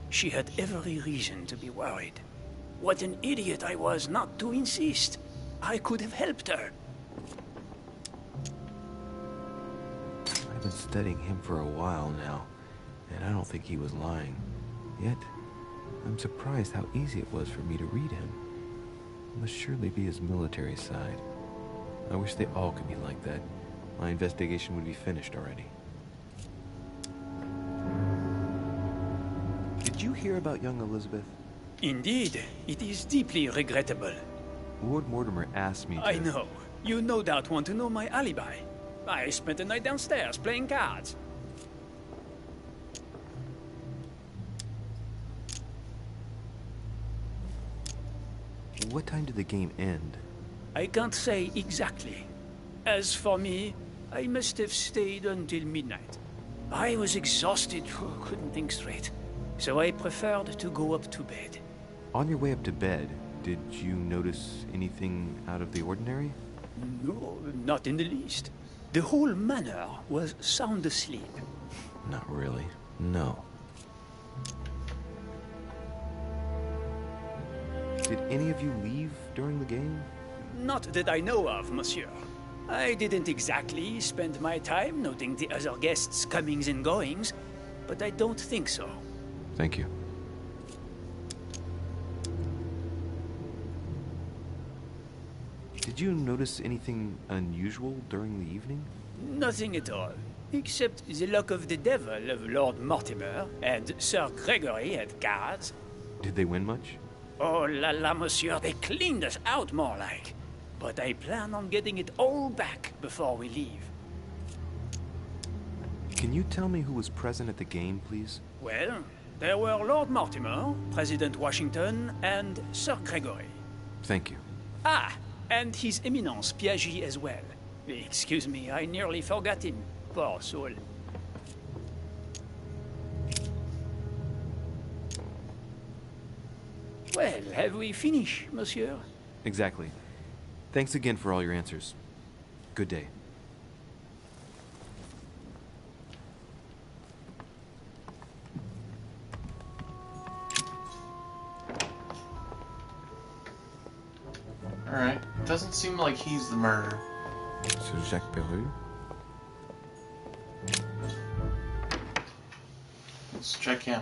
She had every reason to be worried. What an idiot I was not to insist. I could have helped her. I've been studying him for a while now, and I don't think he was lying. Yet, I'm surprised how easy it was for me to read him. It must surely be his military side. I wish they all could be like that. My investigation would be finished already. Did you hear about young Elizabeth? Indeed, it is deeply regrettable. Lord Mortimer asked me to... I know. You no doubt want to know my alibi. I spent the night downstairs playing cards. What time did the game end? I can't say exactly. As for me, I must have stayed until midnight. I was exhausted, couldn't think straight. So I preferred to go up to bed. On your way up to bed, did you notice anything out of the ordinary? No, not in the least. The whole manor was sound asleep. Not really, no. Did any of you leave during the game? Not that I know of, monsieur. I didn't exactly spend my time noting the other guests' comings and goings, but I don't think so. Thank you. Did you notice anything unusual during the evening? Nothing at all, except the luck of the devil of Lord Mortimer and Sir Gregory at cards. Did they win much? Oh la la, monsieur, they cleaned us out more like. But I plan on getting it all back before we leave. Can you tell me who was present at the game, please? Well, there were Lord Mortimer, President Washington, and Sir Gregory. Thank you. Ah, and His Eminence Piaggi as well. Excuse me, I nearly forgot him. Poor soul. Well, have we finished, monsieur? Exactly. Thanks again for all your answers. Good day. Alright. Doesn't seem like he's the murderer. So Jacques Peru? Let's check him.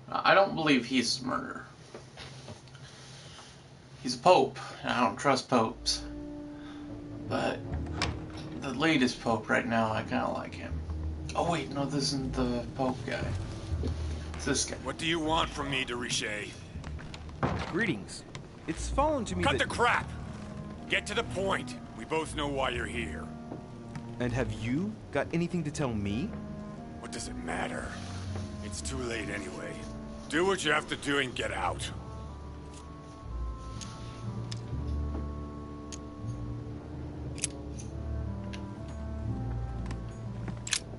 I don't believe he's the murderer. He's a pope, and I don't trust popes. But the latest pope right now, I kind of like him. Oh wait, no, this isn't the pope guy. It's this guy. What do you want from me, de Richet? Greetings. It's fallen to me Cut the crap! Get to the point. We both know why you're here. And have you got anything to tell me? What does it matter? It's too late anyway. Do what you have to do and get out.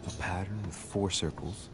A pattern with 4 circles.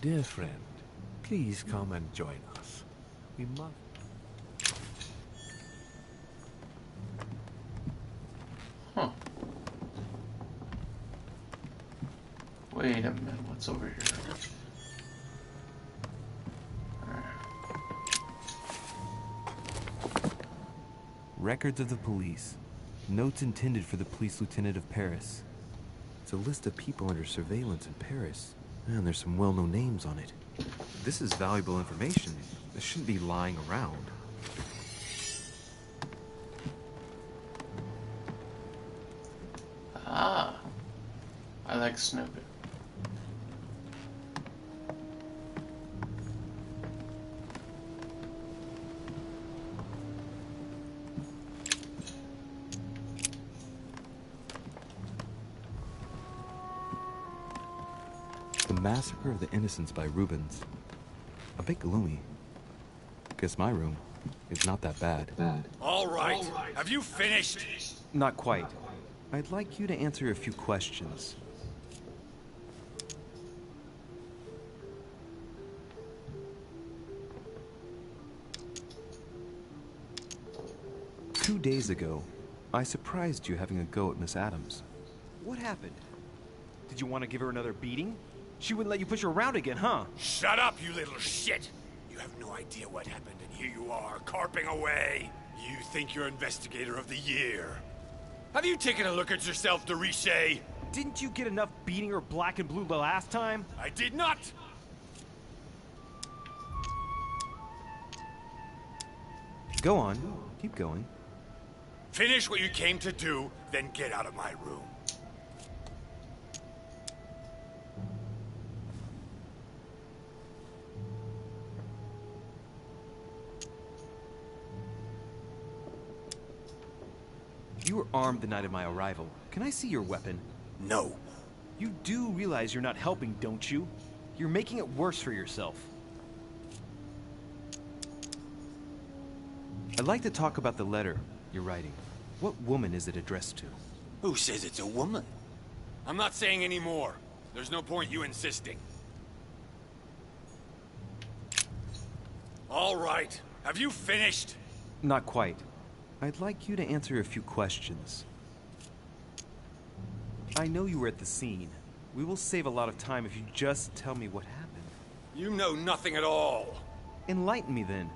Dear friend, please come and join us. We must... Huh. Wait a minute, what's over here? Records of the police. Notes intended for the police lieutenant of Paris. It's a list of people under surveillance in Paris. And there's some well-known names on it. This is valuable information. This shouldn't be lying around. Ah, I like snooping. The Massacre of the Innocents by Rubens. A bit gloomy. Guess my room is not that bad. All right. Have you finished? Not quite. I'd like you to answer a few questions. Two days ago, I surprised you having a go at Miss Adams. What happened? Did you want to give her another beating? She wouldn't let you push her around again, huh? Shut up, you little shit! You have no idea what happened, and here you are, carping away. You think you're Investigator of the Year. Have you taken a look at yourself, Deriche? Didn't you get enough beating her black and blue the last time? I did not! Go on. Keep going. Finish what you came to do, then get out of my room. You were armed the night of my arrival. Can I see your weapon? No. You do realize you're not helping, don't you? You're making it worse for yourself. I'd like to talk about the letter you're writing. What woman is it addressed to? Who says it's a woman? I'm not saying any more. There's no point you insisting. All right. Have you finished? Not quite. I'd like you to answer a few questions. I know you were at the scene. We will save a lot of time if you just tell me what happened. You know nothing at all. Enlighten me then.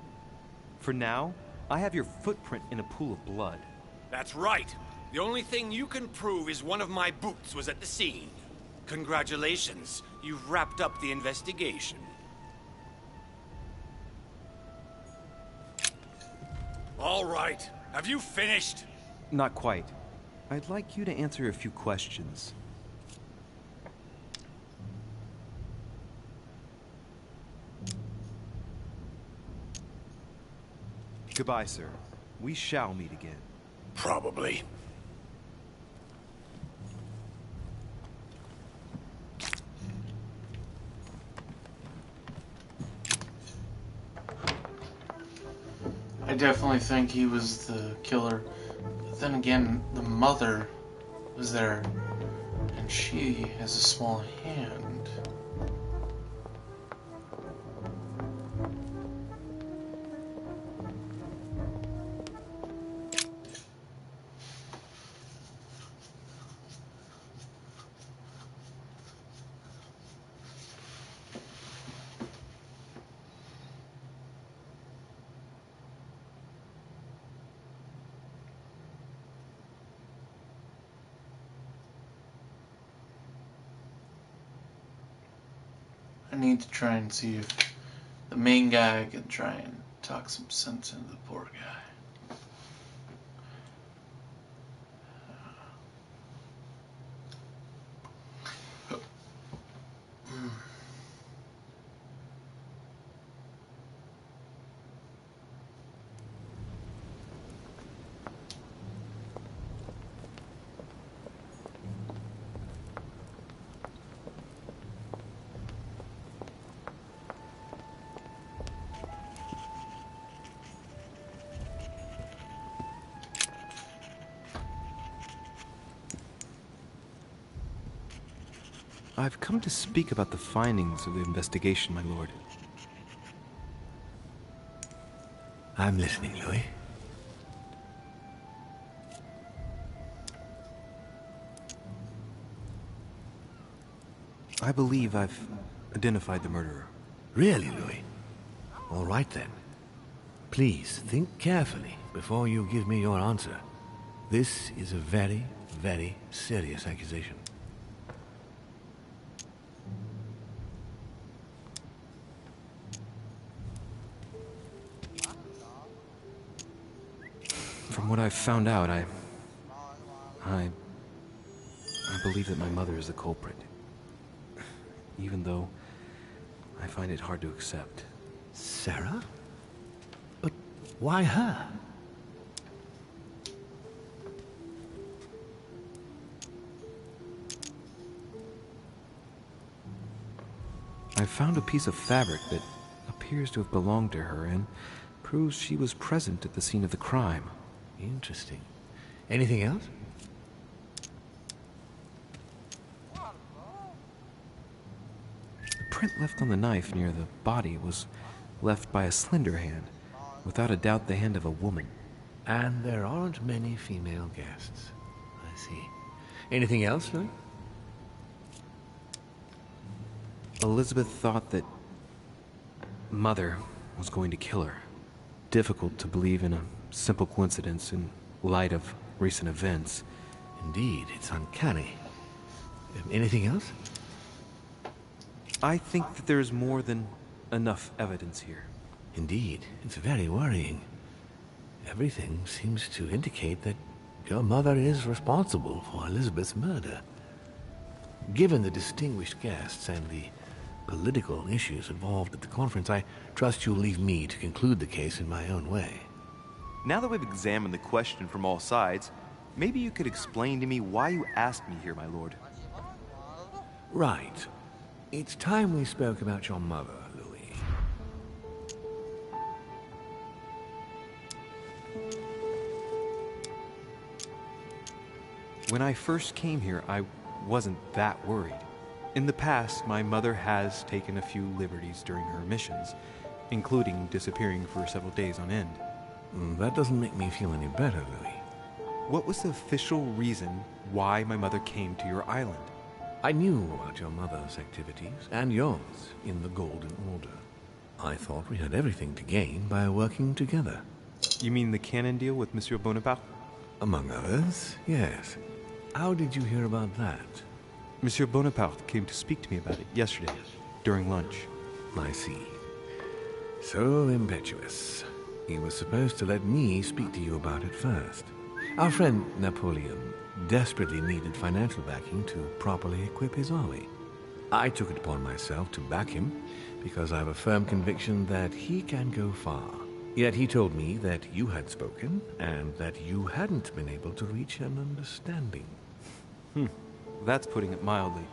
For now, I have your footprint in a pool of blood. That's right. The only thing you can prove is one of my boots was at the scene. Congratulations. You've wrapped up the investigation. All right. Have you finished? Not quite. I'd like you to answer a few questions. Goodbye, sir. We shall meet again. Probably. I definitely think he was the killer. But then again, the mother was there, and she has a small hand. I need to try and see if the main guy can try and talk some sense into the poor guy. I've come to speak about the findings of the investigation, my lord. I'm listening, Louis. I believe I've identified the murderer. Really, Louis? All right then. Please think carefully before you give me your answer. This is a very, very serious accusation. what I've found out, I believe that my mother is the culprit. Even though I find it hard to accept. Sarah? But why her? I found a piece of fabric that appears to have belonged to her and proves she was present at the scene of the crime. Interesting. Anything else? The print left on the knife near the body was left by a slender hand, without a doubt the hand of a woman. And there aren't many female guests. I see. Anything else, Louis? Elizabeth thought that Mother was going to kill her. Difficult to believe in a simple coincidence in light of recent events. Indeed, it's uncanny. Anything else? I think that there's more than enough evidence here. Indeed, it's very worrying. Everything seems to indicate that your mother is responsible for Elizabeth's murder. Given the distinguished guests and the political issues involved at the conference, I trust you'll leave me to conclude the case in my own way. Now that we've examined the question from all sides, maybe you could explain to me why you asked me here, my lord. Right. It's time we spoke about your mother, Louis. When I first came here, I wasn't that worried. In the past, my mother has taken a few liberties during her missions, including disappearing for several days on end. That doesn't make me feel any better, Louis. What was the official reason why my mother came to your island? I knew about your mother's activities, and yours, in the Golden Order. I thought we had everything to gain by working together. You mean the cannon deal with Monsieur Bonaparte? Among others, yes. How did you hear about that? Monsieur Bonaparte came to speak to me about it yesterday, during lunch. I see. So impetuous. He was supposed to let me speak to you about it first. Our friend Napoleon desperately needed financial backing to properly equip his army. I took it upon myself to back him because I have a firm conviction that he can go far. Yet he told me that you had spoken and that you hadn't been able to reach an understanding. That's putting it mildly.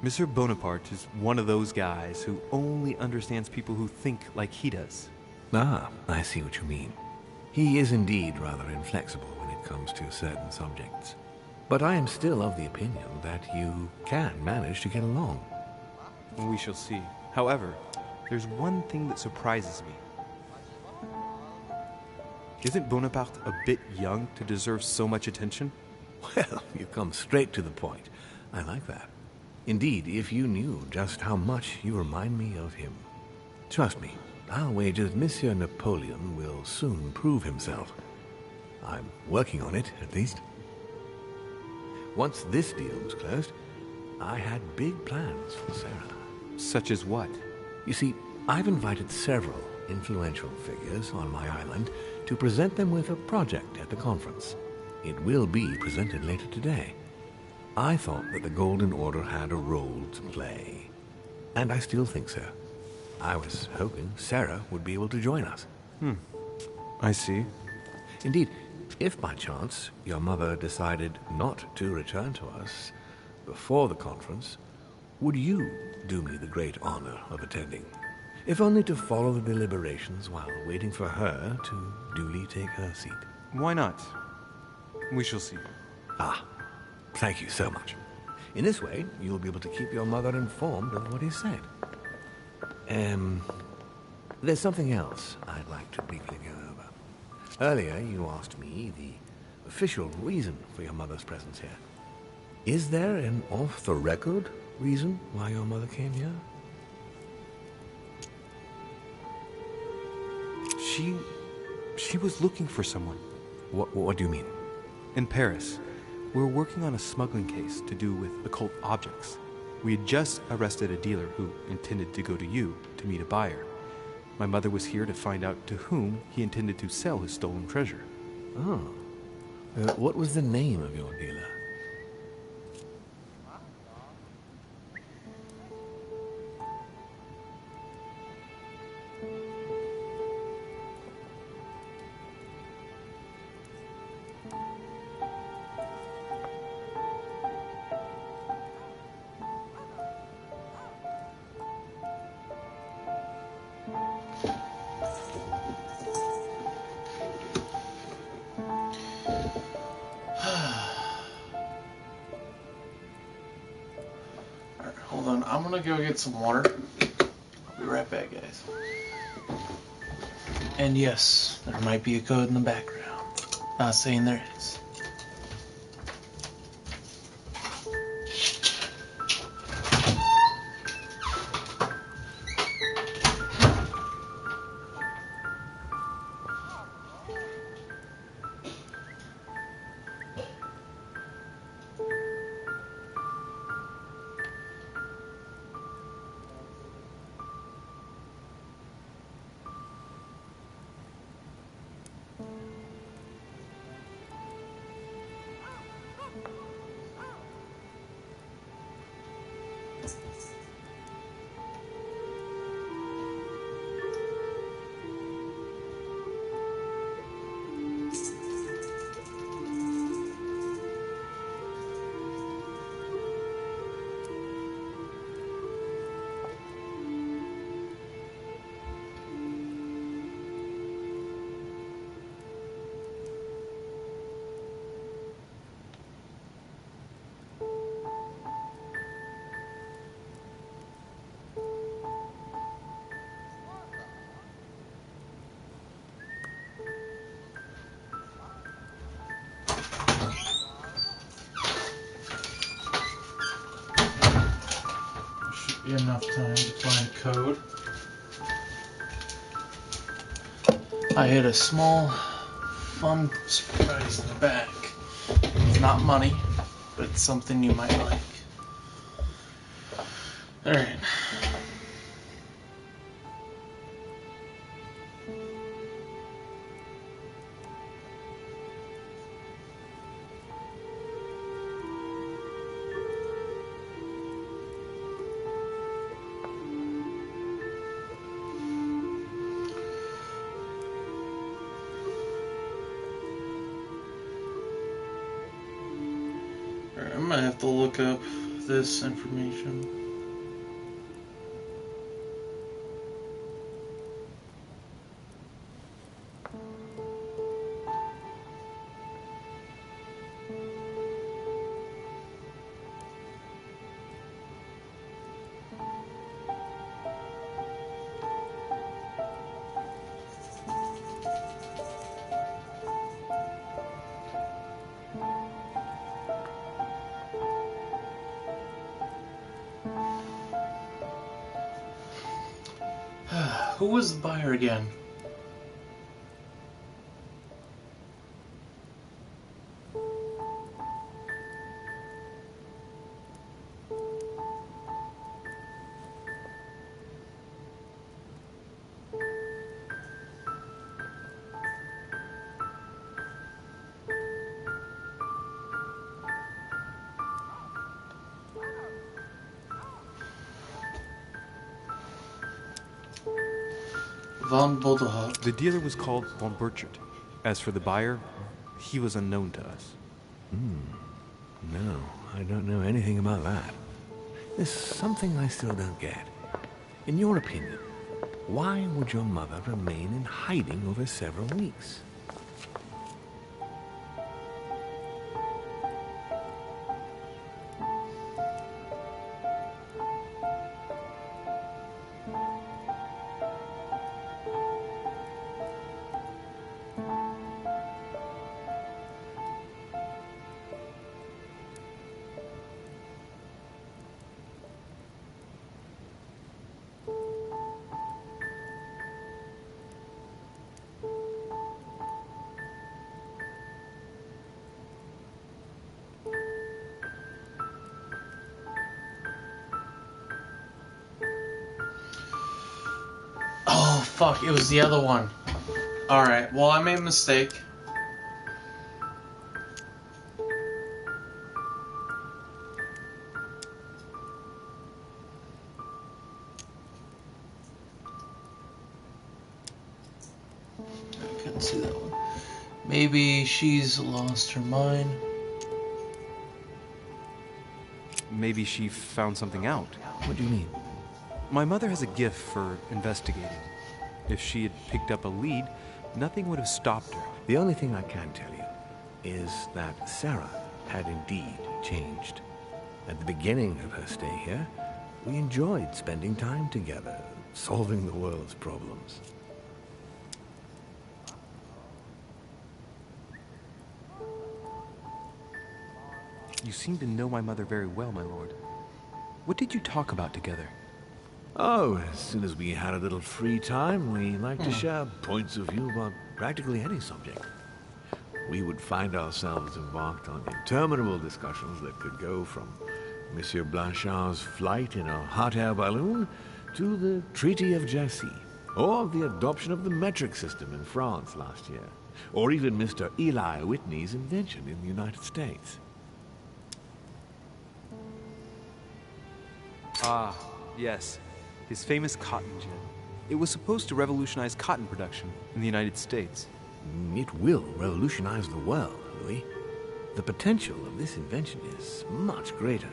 Monsieur Bonaparte is one of those guys who only understands people who think like he does. Ah, I see what you mean. He is indeed rather inflexible when it comes to certain subjects. But I am still of the opinion that you can manage to get along. We shall see. However, there's one thing that surprises me. Isn't Bonaparte a bit young to deserve so much attention? Well, you come straight to the point. I like that. Indeed, if you knew just how much you remind me of him. Trust me, I'll wager that Monsieur Napoleon will soon prove himself. I'm working on it, at least. Once this deal was closed, I had big plans for Sarah. Such as what? You see, I've invited several influential figures on my island to present them with a project at the conference. It will be presented later today. I thought that the Golden Order had a role to play. And I still think so. I was hoping Sarah would be able to join us. I see. Indeed, if by chance your mother decided not to return to us before the conference, would you do me the great honor of attending? If only to follow the deliberations while waiting for her to duly take her seat. Why not? We shall see. Ah, thank you so much. In this way, you'll be able to keep your mother informed of what is said. There's something else I'd like to briefly go over. Earlier, you asked me the official reason for your mother's presence here. Is there an off-the-record reason why your mother came here? She was looking for someone. What do you mean? In Paris, we were working on a smuggling case to do with occult objects. We had just arrested a dealer who intended to go to you to meet a buyer. My mother was here to find out to whom he intended to sell his stolen treasure. Oh, What was the name of your dealer? Hold on, I'm gonna go get some water. I'll be right back, guys. And yes, there might be a code in the background. Not saying there is. Enough time to find code. I had a small fun surprise in the back. It's not money, but it's something you might like. Alright. I'm gonna have to look up this information. Who was the buyer again? Von Bodelhut. The dealer was called Von Burchard. As for the buyer, he was unknown to us. No, I don't know anything about that. There's something I still don't get. In your opinion, why would your mother remain in hiding over several weeks? Oh, fuck, it was the other one. Alright, well, I made a mistake. didn't see that one. Maybe she's lost her mind. Maybe she found something out. What do you mean? My mother has a gift for investigating. If she had picked up a lead, nothing would have stopped her. The only thing I can tell you is that Sarah had indeed changed. At the beginning of her stay here, we enjoyed spending time together, solving the world's problems. You seem to know my mother very well, my lord. What did you talk about together? Oh, as soon as we had a little free time, we liked to share points of view about practically any subject. We would find ourselves embarked on interminable discussions that could go from Monsieur Blanchard's flight in a hot air balloon to the Treaty of Jassy, or the adoption of the metric system in France last year, or even Mr. Eli Whitney's invention in the United States. Ah, yes. His famous cotton gin. It was supposed to revolutionize cotton production in the United States. It will revolutionize the world, Louis. The potential of this invention is much greater.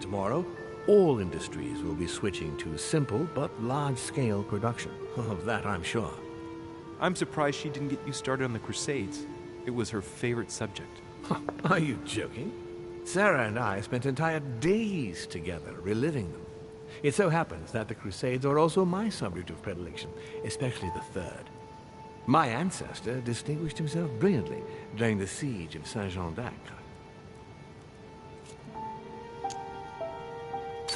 Tomorrow, all industries will be switching to simple but large-scale production. Of that, I'm sure. I'm surprised she didn't get you started on the Crusades. It was her favorite subject. Are you joking? Sarah and I spent entire days together reliving them. It so happens that the Crusades are also my subject of predilection, especially the Third. My ancestor distinguished himself brilliantly during the siege of Saint-Jean d'Acre.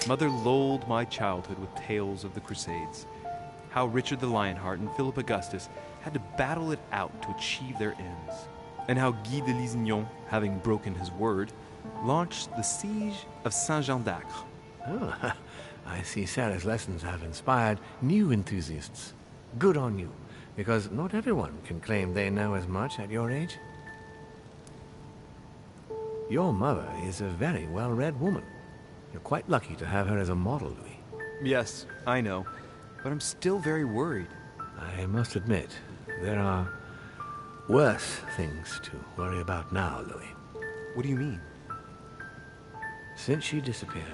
Mother lulled my childhood with tales of the Crusades. How Richard the Lionheart and Philip Augustus had to battle it out to achieve their ends. And how Guy de Lusignan, having broken his word, launched the siege of Saint-Jean d'Acre. Oh, I see Sarah's lessons have inspired new enthusiasts. Good on you, because not everyone can claim they know as much at your age. Your mother is a very well-read woman. You're quite lucky to have her as a model, Louis. Yes, I know, but I'm still very worried. I must admit, there are worse things to worry about now, Louis. What do you mean? Since she disappeared,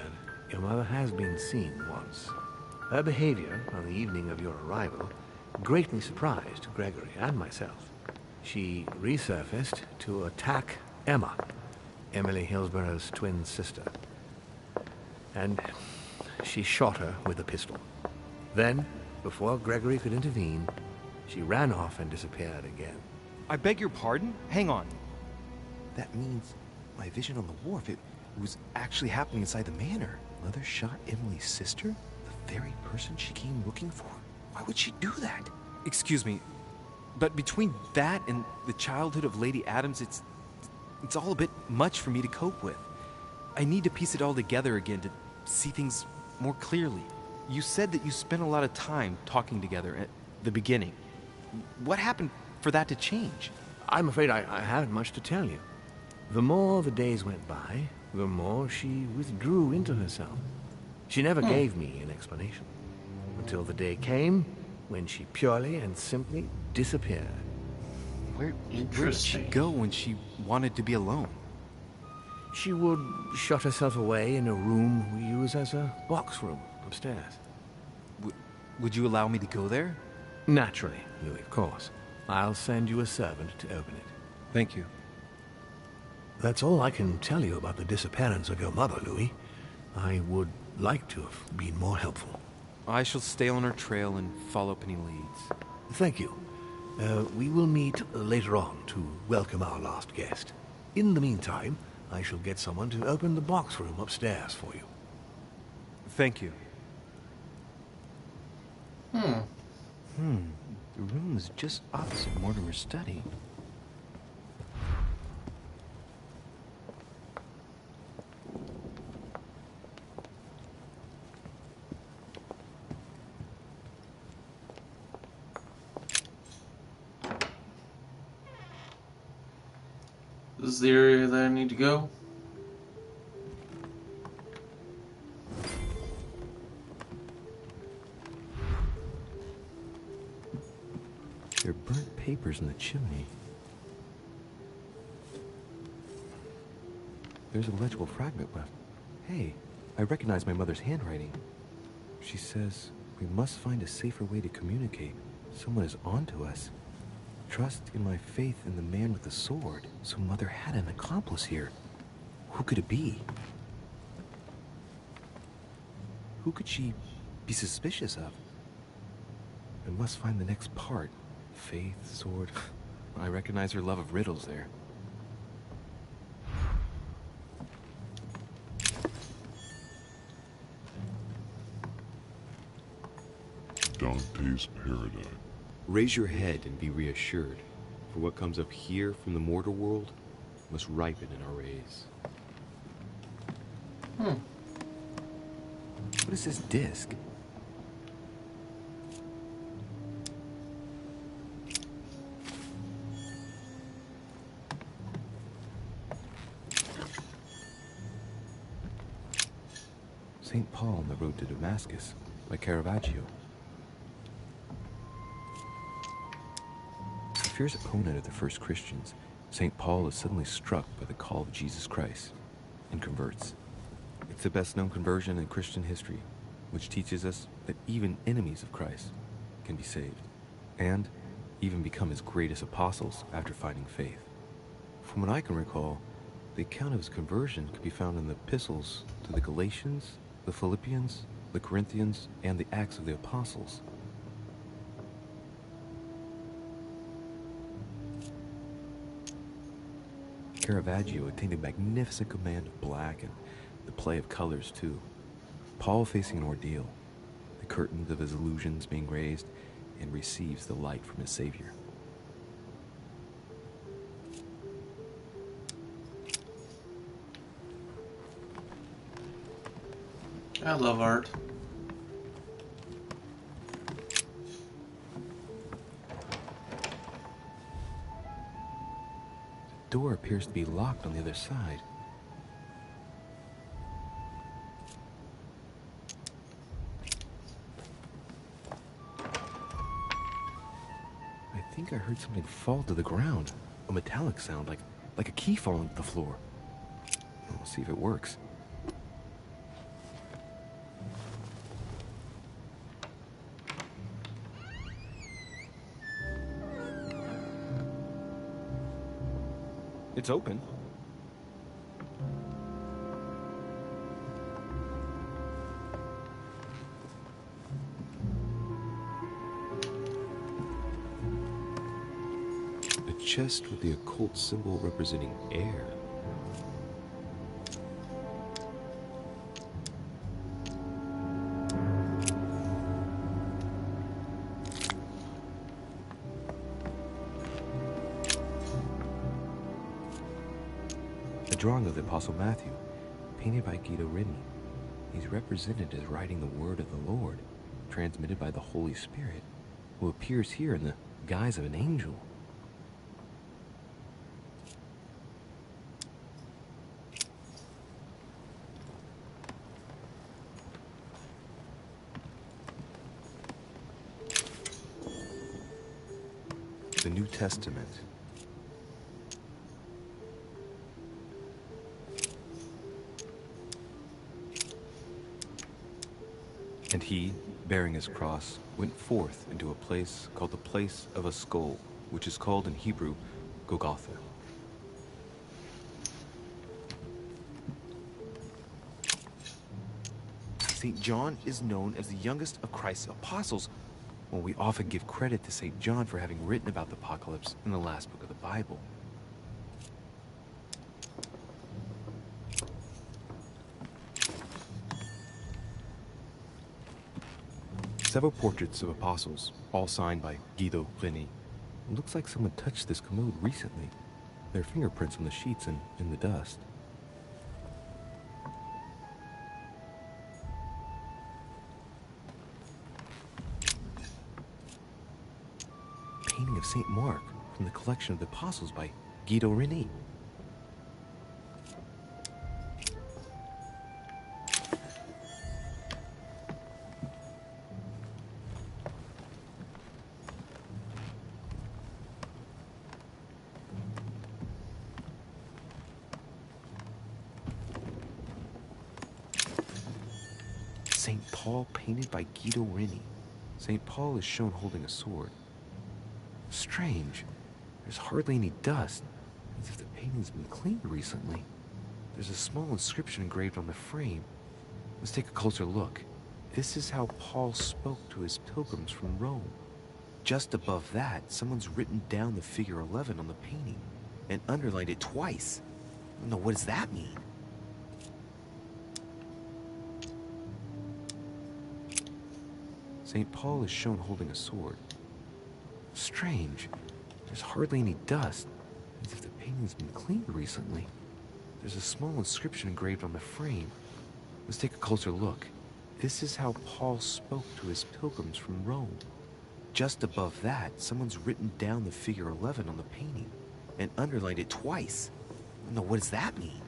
your mother has been seen once. Her behavior on the evening of your arrival greatly surprised Gregory and myself. She resurfaced to attack Emma, Emily Hillsborough's twin sister. And she shot her with a pistol. Then, before Gregory could intervene, she ran off and disappeared again. I beg your pardon? Hang on. That means my vision on the wharf, it was actually happening inside the manor. Mother shot Emily's sister? The very person she came looking for? Why would she do that? Excuse me, but between that and the childhood of Lady Adams, it's all a bit much for me to cope with. I need to piece it all together again to see things more clearly. You said that you spent a lot of time talking together at the beginning. What happened for that to change? I'm afraid I haven't much to tell you. The more the days went by, the more she withdrew into herself. She never gave me an explanation. Until the day came when she purely and simply disappeared. Where did she go when she wanted to be alone? She would shut herself away in a room we use as a box room upstairs. Would you allow me to go there? Naturally, Louis, of course. I'll send you a servant to open it. Thank you. That's all I can tell you about the disappearance of your mother, Louis. I would like to have been more helpful. I shall stay on her trail and follow up any leads. Thank you. We will meet later on to welcome our last guest. In the meantime, I shall get someone to open the box room upstairs for you. Thank you. The room is just opposite Mortimer's study. This is the area that I need to go. They're burnt papers in the chimney. There's a legible fragment left. Hey, I recognize my mother's handwriting. She says we must find a safer way to communicate. Someone is onto us. Trust in my faith in the man with the sword. So Mother had an accomplice here. Who could it be? Who could she be suspicious of? I must find the next part. Faith, sword. I recognize her love of riddles there. Dante's Paradise. Raise your head and be reassured, for what comes up here from the mortal world must ripen in our rays. What is this disc? St. Paul on the Road to Damascus by Caravaggio. A fierce opponent of the first Christians, St. Paul is suddenly struck by the call of Jesus Christ and converts. It's the best known conversion in Christian history, which teaches us that even enemies of Christ can be saved, and even become his greatest apostles after finding faith. From what I can recall, the account of his conversion could be found in the epistles to the Galatians, the Philippians, the Corinthians, and the Acts of the Apostles. Caravaggio attained a magnificent command of black and the play of colors too. Paul facing an ordeal, the curtains of his illusions being raised, and receives the light from his Savior. I love art. The door appears to be locked on the other side. I think I heard something fall to the ground. A metallic sound, like a key falling to the floor. We'll see if it works. It's open. A chest with the occult symbol representing air. A drawing of the Apostle Matthew, painted by Guido Reni. He's represented as writing the word of the Lord, transmitted by the Holy Spirit, who appears here in the guise of an angel. The New Testament. And he, bearing his cross, went forth into a place called the Place of a Skull, which is called in Hebrew, Golgotha. St. John is known as the youngest of Christ's apostles. Well, we often give credit to St. John for having written about the apocalypse in the last book of the Bible. Several portraits of apostles, all signed by Guido Reni. It looks like someone touched this commode recently. There are fingerprints on the sheets and in the dust. Painting of St. Mark from the collection of the apostles by Guido Reni. St. Paul painted by Guido Rini. St. Paul is shown holding a sword. Strange. There's hardly any dust, as if the painting's been cleaned recently. There's a small inscription engraved on the frame. Let's take a closer look. This is how Paul spoke to his pilgrims from Rome. Just above that, someone's written down the figure 11 on the painting and underlined it twice. No, what does that mean? St. Paul is shown holding a sword. Strange. There's hardly any dust, as if the painting's been cleaned recently. There's a small inscription engraved on the frame. Let's take a closer look. This is how Paul spoke to his pilgrims from Rome. Just above that, someone's written down the figure 11 on the painting and underlined it twice. No, what does that mean?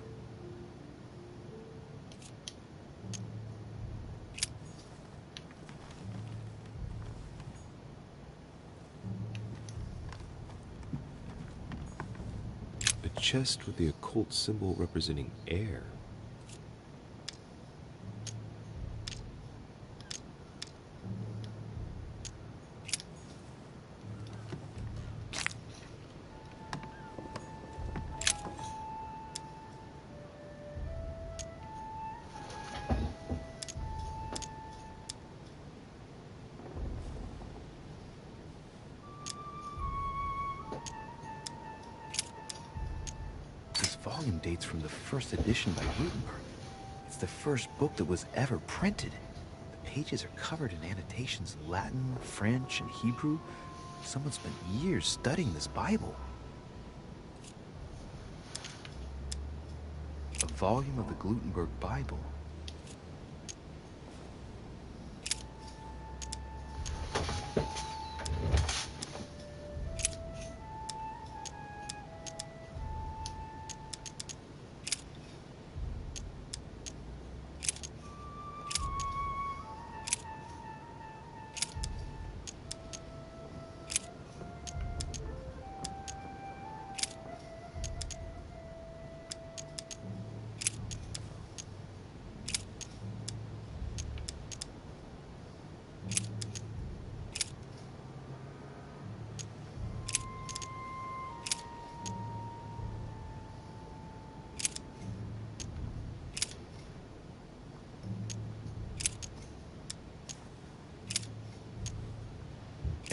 A chest with the occult symbol representing air. Volume dates from the first edition by Gutenberg. It's the first book that was ever printed. The pages are covered in annotations in Latin, French, and Hebrew. Someone spent years studying this Bible. A volume of the Gutenberg Bible.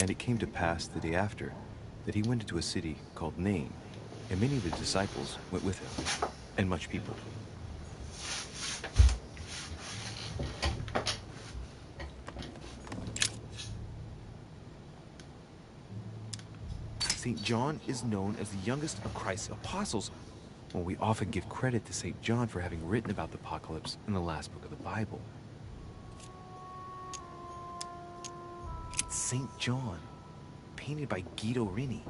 And it came to pass the day after that he went into a city called Nain, and many of the disciples went with him, and much people. St. John is known as the youngest of Christ's apostles. Well, we often give credit to St. John for having written about the apocalypse in the last book of the Bible. St. John, painted by Guido Rini.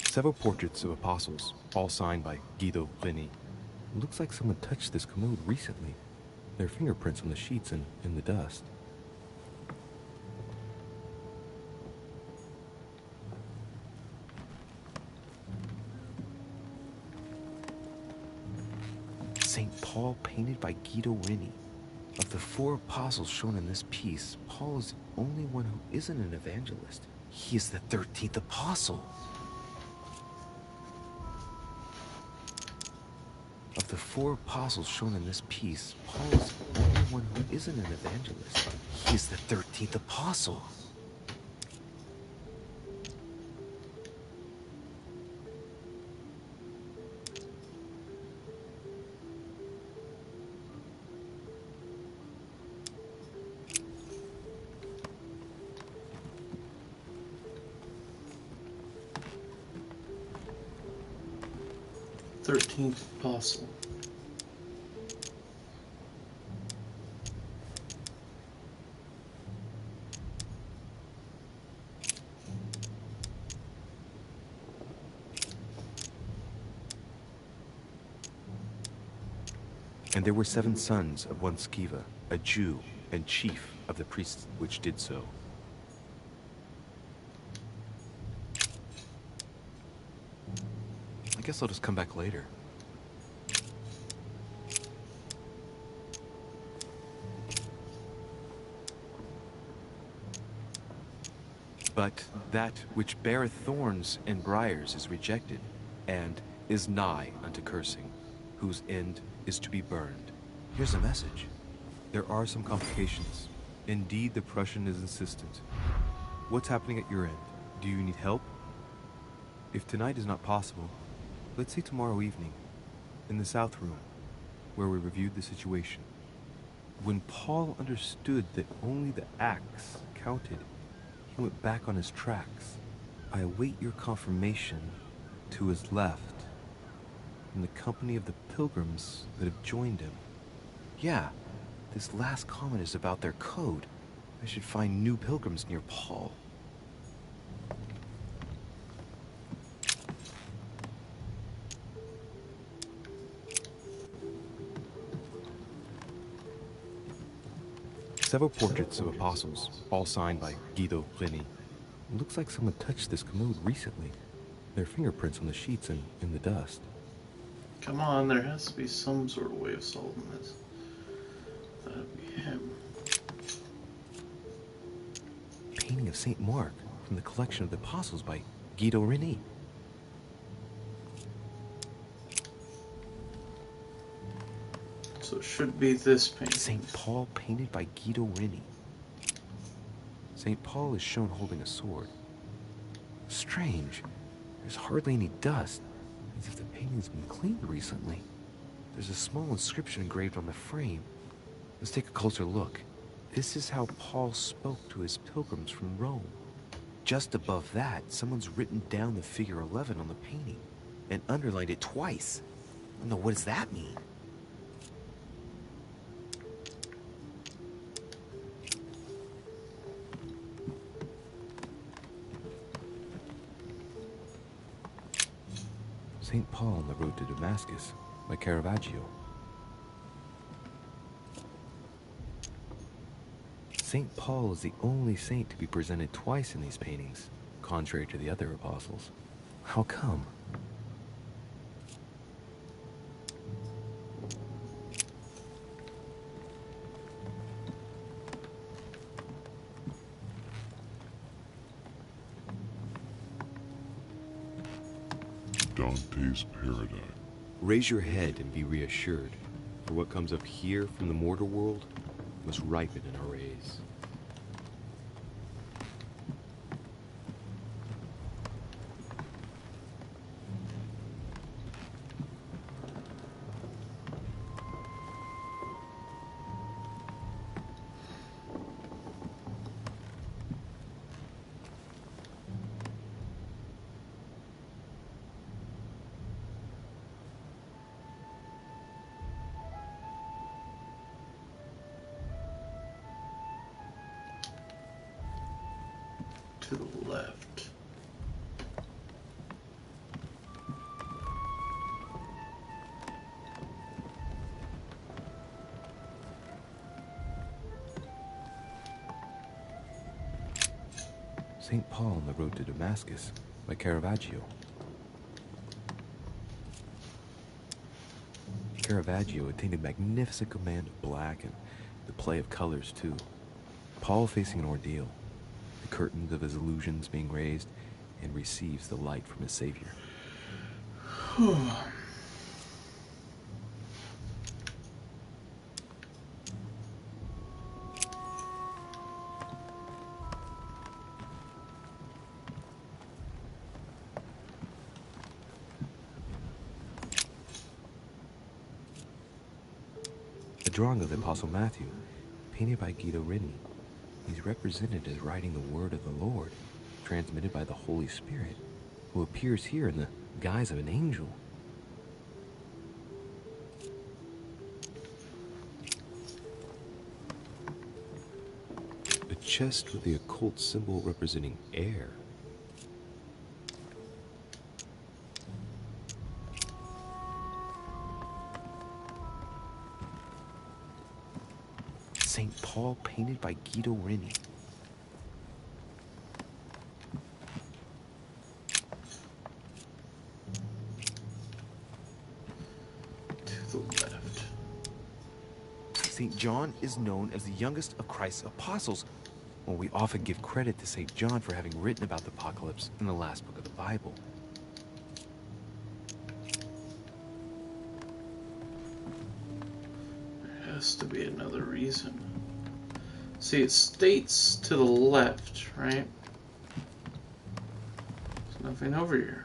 Several portraits of apostles, all signed by Guido Rini. It looks like someone touched this commode recently. There are fingerprints on the sheets and in the dust. St. Paul, painted by Guido Rini. Of the 4 apostles shown in this piece, Paul is the only one who isn't an evangelist. He is the 13th apostle. Of the 4 apostles shown in this piece, Paul is the only one who isn't an evangelist. He is the 13th apostle. Thirteenth apostle. And there were 7 sons of one Sceva, a Jew, and chief of the priests which did so. I guess I'll just come back later. But that which beareth thorns and briars is rejected, and is nigh unto cursing, whose end is to be burned. Here's a message. There are some complications. Indeed, the Prussian is insistent. What's happening at your end? Do you need help? If tonight is not possible, let's say tomorrow evening, in the South Room, where we reviewed the situation. When Paul understood that only the axe counted, he went back on his tracks. I await your confirmation to his left, in the company of the pilgrims that have joined him. Yeah, this last comment is about their code. I should find new pilgrims near Paul. Several portraits of apostles, all signed by Guido Reni. It looks like someone touched this commode recently. Their fingerprints on the sheets and in the dust. Come on, there has to be some sort of way of solving this. That'd be him. Painting of St. Mark from the collection of the apostles by Guido Reni. So it should be this painting. St. Paul painted by Guido Reni. St. Paul is shown holding a sword. Strange. There's hardly any dust, as if the painting's been cleaned recently. There's a small inscription engraved on the frame. Let's take a closer look. This is how Paul spoke to his pilgrims from Rome. Just above that, someone's written down the figure 11 on the painting and underlined it twice. No, what does that mean? St. Paul on the Road to Damascus by Caravaggio. St. Paul is the only saint to be presented twice in these paintings, contrary to the other apostles. How come? Dante's Paradise. Raise your head and be reassured, for what comes up here from the mortal world must ripen in our rays. To the left. St. Paul on the Road to Damascus by Caravaggio. Caravaggio attained a magnificent command of black and the play of colors too. Paul facing an ordeal, the curtains of his illusions being raised, and receives the light from his Savior. A drawing of the Apostle Matthew, painted by Guido Reni. He's represented as writing the word of the Lord, transmitted by the Holy Spirit, who appears here in the guise of an angel. A chest with the occult symbol representing air. St. Paul painted by Guido Reni. To the left. St. John is known as the youngest of Christ's apostles. Well, we often give credit to St. John for having written about the apocalypse in the last book of the Bible. There has to be another reason. See, it states to the left, right? There's nothing over here.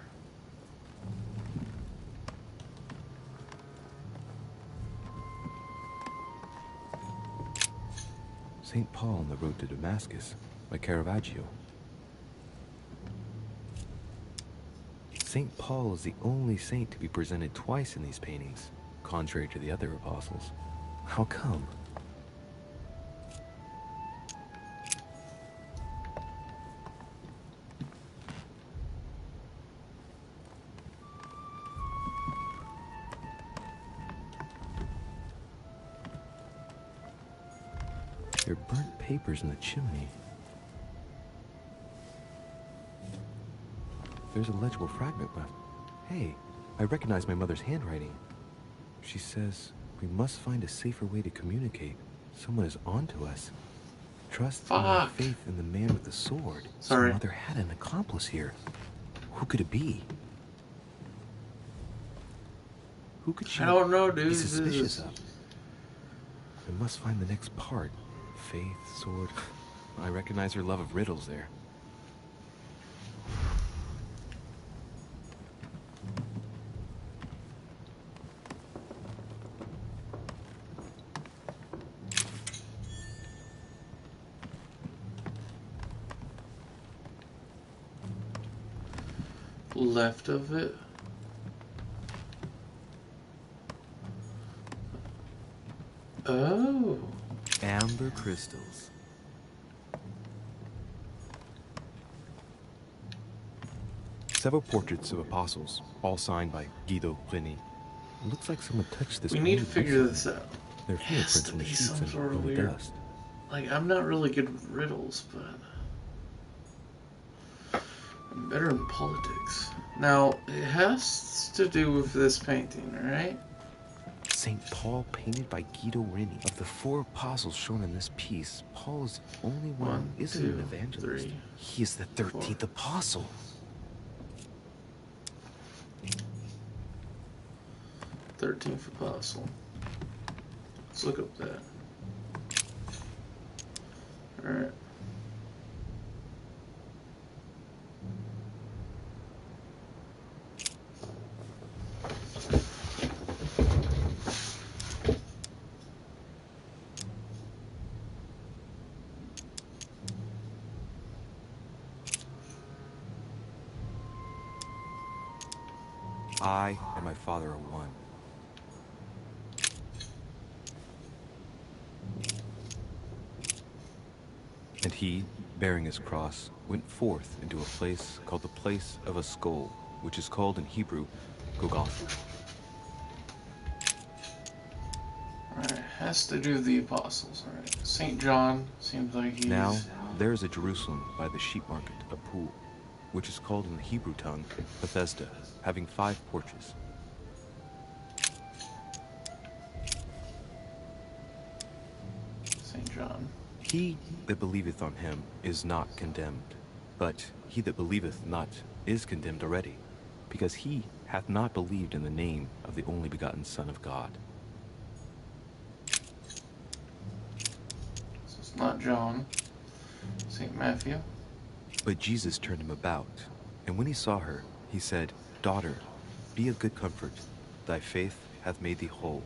St. Paul on the Road to Damascus by Caravaggio. St. Paul is the only saint to be presented twice in these paintings, contrary to the other apostles. How come? There are burnt papers in the chimney. There's a legible fragment left. Hey, I recognize my mother's handwriting. She says, we must find a safer way to communicate. Someone is onto us. Trust and have faith in the man with the sword. Sorry. So mother had an accomplice here. Who could it be? Who could she I don't know, dude. be suspicious of? I must find the next part. Faith, sword. I recognize her love of riddles there. Left of it. Oh. Amber crystals. Several portraits of apostles, all signed by Guido Reni. It looks like someone touched this. We need to figure this out. Their fingerprints in the sheets and in the dust. Like, I'm not really good with riddles, but I'm better in politics. Now, it has to do with this painting, right? St. Paul, painted by Guido Reni. Of the 4 apostles shown in this piece, Paul is the only one who isn't an evangelist. 3, he is the 13th apostle. 13th apostle. Let's look up that. Alright. I and my Father are one. And he, bearing his cross, went forth into a place called the place of a skull, which is called in Hebrew, Golgotha. Alright, has to do with the apostles. Alright, St. John seems like he's... Now, there is a Jerusalem by the sheep market, a pool, which is called in the Hebrew tongue, Bethesda, having 5 porches. St. John. He that believeth on him is not condemned, but he that believeth not is condemned already, because he hath not believed in the name of the only begotten Son of God. So it's not John. St. Matthew. But Jesus turned him about, and when he saw her, he said, Daughter, be of good comfort, thy faith hath made thee whole.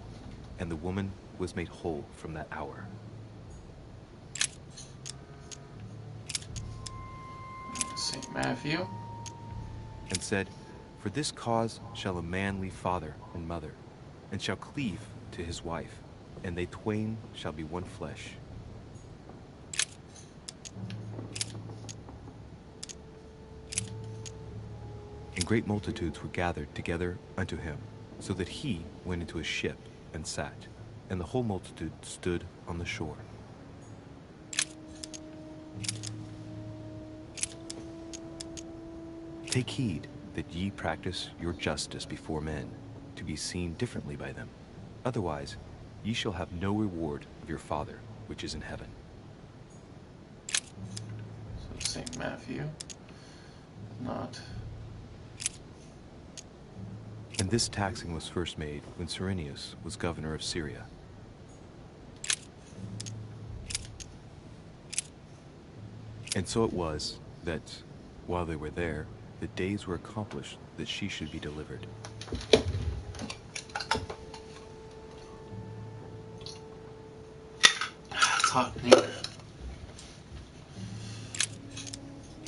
And the woman was made whole from that hour. St. Matthew. And said, For this cause shall a man leave father and mother, and shall cleave to his wife, and they twain shall be one flesh. And great multitudes were gathered together unto him, so that he went into a ship and sat, and the whole multitude stood on the shore. Take heed that ye practice your justice before men, to be seen differently by them. Otherwise, ye shall have no reward of your Father which is in heaven. St. Matthew. Not. And this taxing was first made when Cyrenius was governor of Syria. And so it was that, while they were there, the days were accomplished that she should be delivered. It's hot in here.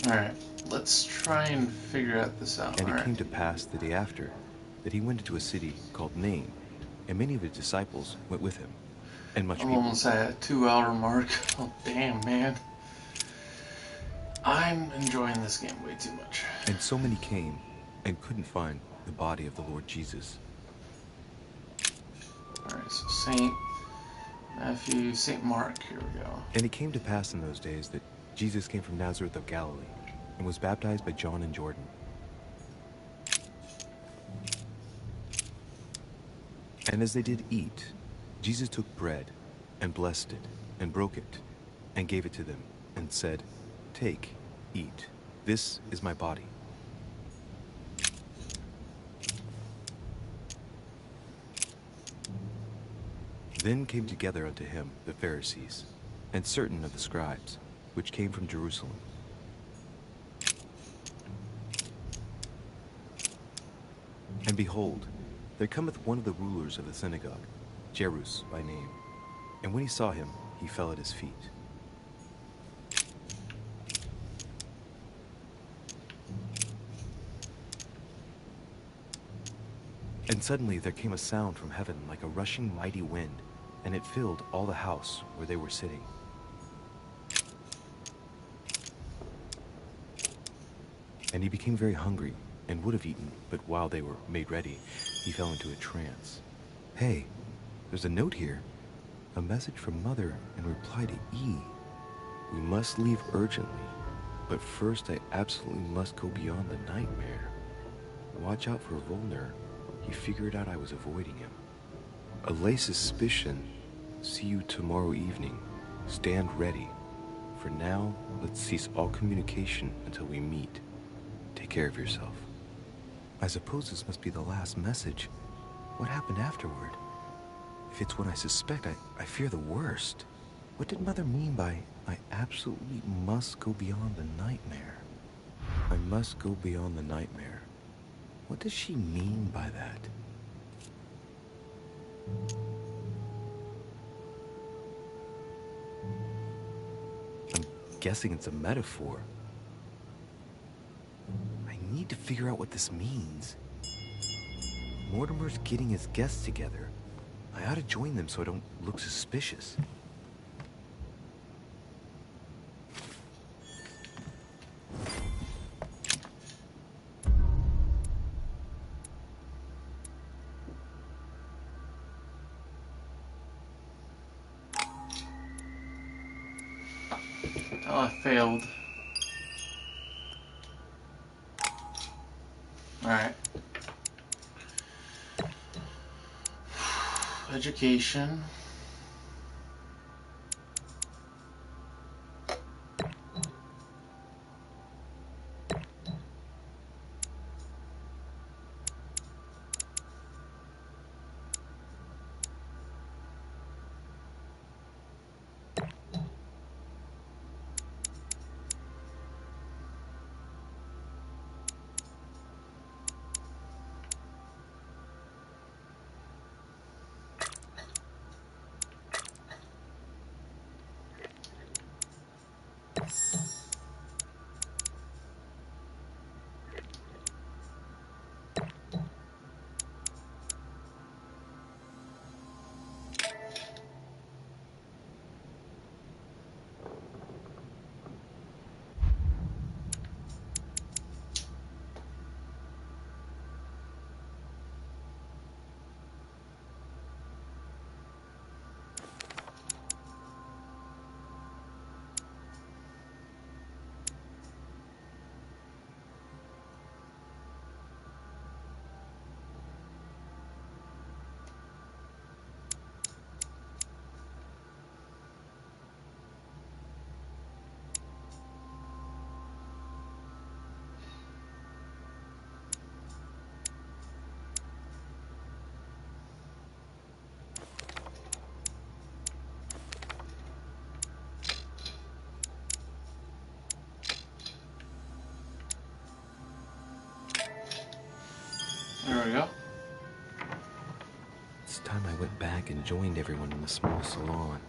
Alright, let's try and figure out this out. And it came to pass the day after that he went into a city called Nain, and many of his disciples went with him, and much I'm people. almost at a 2-hour mark. Oh, damn, man. I'm enjoying this game way too much. And so many came and couldn't find the body of the Lord Jesus. Alright, so St. Matthew, St. Mark, here we go. And it came to pass in those days that Jesus came from Nazareth of Galilee, and was baptized by John in Jordan. And as they did eat, Jesus took bread, and blessed it, and broke it, and gave it to them, and said, "Take, eat. This is my body." Then came together unto him the Pharisees, and certain of the scribes, which came from Jerusalem. And behold, there cometh one of the rulers of the synagogue, Jairus by name. And when he saw him, he fell at his feet. And suddenly there came a sound from heaven like a rushing mighty wind, and it filled all the house where they were sitting. And he became very hungry, and would have eaten, but while they were made ready, he fell into a trance. Hey, there's a note here. A message from Mother in reply to E. We must leave urgently, but first I absolutely must go beyond the nightmare. Watch out for Volner. He figured out I was avoiding him. Allay suspicion. See you tomorrow evening. Stand ready. For now, let's cease all communication until we meet. Take care of yourself. I suppose this must be the last message. What happened afterward? If it's what I suspect, I fear the worst. What did Mother mean by, I absolutely must go beyond the nightmare? I must go beyond the nightmare. What does she mean by that? I'm guessing it's a metaphor. I need to figure out what this means. Mortimer's getting his guests together. I ought to join them so I don't look suspicious. Oh, I failed. Alright. Education. It's time I went back and joined everyone in the small salon.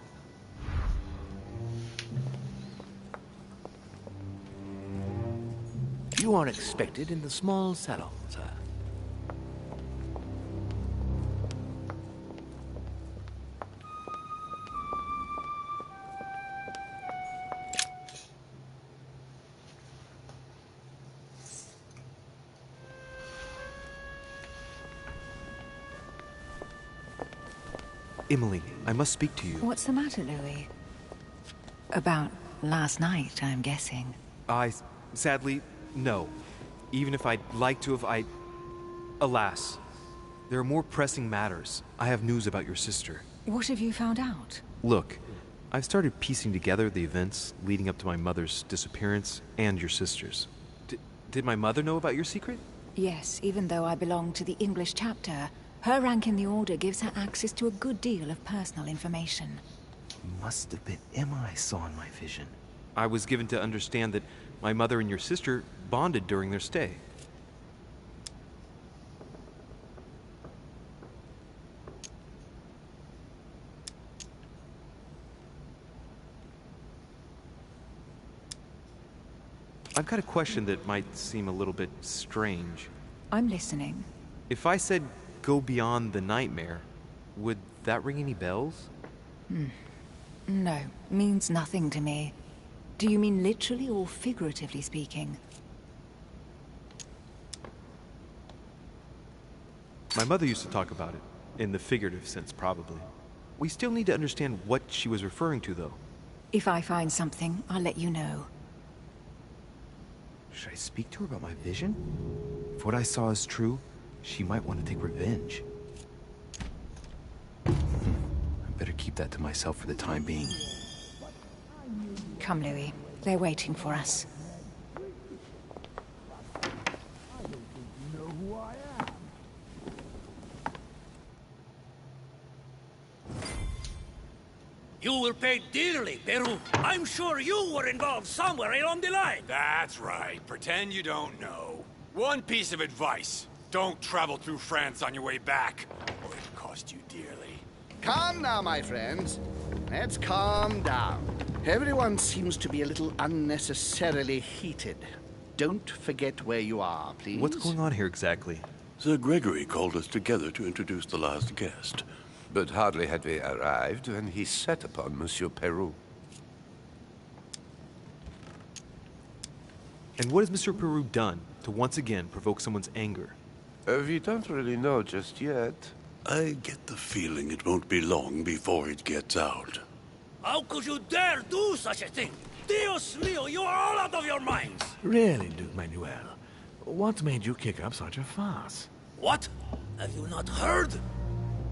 You are expected in the small salon, sir. Emily, I must speak to you. What's the matter, Louis? About last night, I'm guessing. Sadly, no. Even if I'd like to have, alas. There are more pressing matters. I have news about your sister. What have you found out? Look, I've started piecing together the events leading up to my mother's disappearance and your sister's. Did my mother know about your secret? Yes, even though I belong to the English chapter, her rank in the Order gives her access to a good deal of personal information. Must have been Emma I saw in my vision. I was given to understand that my mother and your sister bonded during their stay. I've got a question that might seem a little bit strange. I'm listening. If I said go beyond the nightmare, would that ring any bells? No, means nothing to me. Do you mean literally or figuratively speaking? My mother used to talk about it, in the figurative sense, probably. We still need to understand what she was referring to, though. If I find something, I'll let you know. Should I speak to her about my vision? If what I saw is true, she might want to take revenge. I better keep that to myself for the time being. Come, Louis. They're waiting for us. You will pay dearly, Peru. I'm sure you were involved somewhere along the line. That's right. Pretend you don't know. One piece of advice. Don't travel through France on your way back, or it'll cost you dearly. Calm now, my friends. Let's calm down. Everyone seems to be a little unnecessarily heated. Don't forget where you are, please. What's going on here exactly? Sir Gregory called us together to introduce the last guest. But hardly had we arrived when he set upon Monsieur Peru. And what has Monsieur Peru done to once again provoke someone's anger? We don't really know just yet. I get the feeling it won't be long before it gets out. How could you dare do such a thing? Dios mío, you are all out of your minds! Really, Duke Manuel? What made you kick up such a fuss? What? Have you not heard?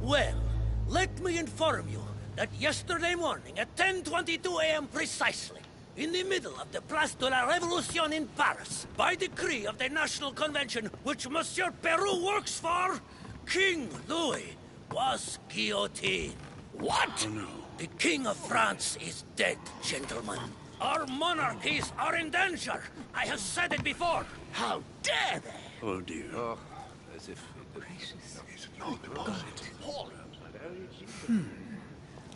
Well, let me inform you that yesterday morning at 10:22 a.m. precisely, in the middle of the Place de la Révolution in Paris, by decree of the National Convention which Monsieur Peru works for, King Louis was guillotined. What? Oh, no. The King of France is dead, gentlemen. Our monarchies are in danger. I have said it before. How dare they? Oh, dear. Oh, as if...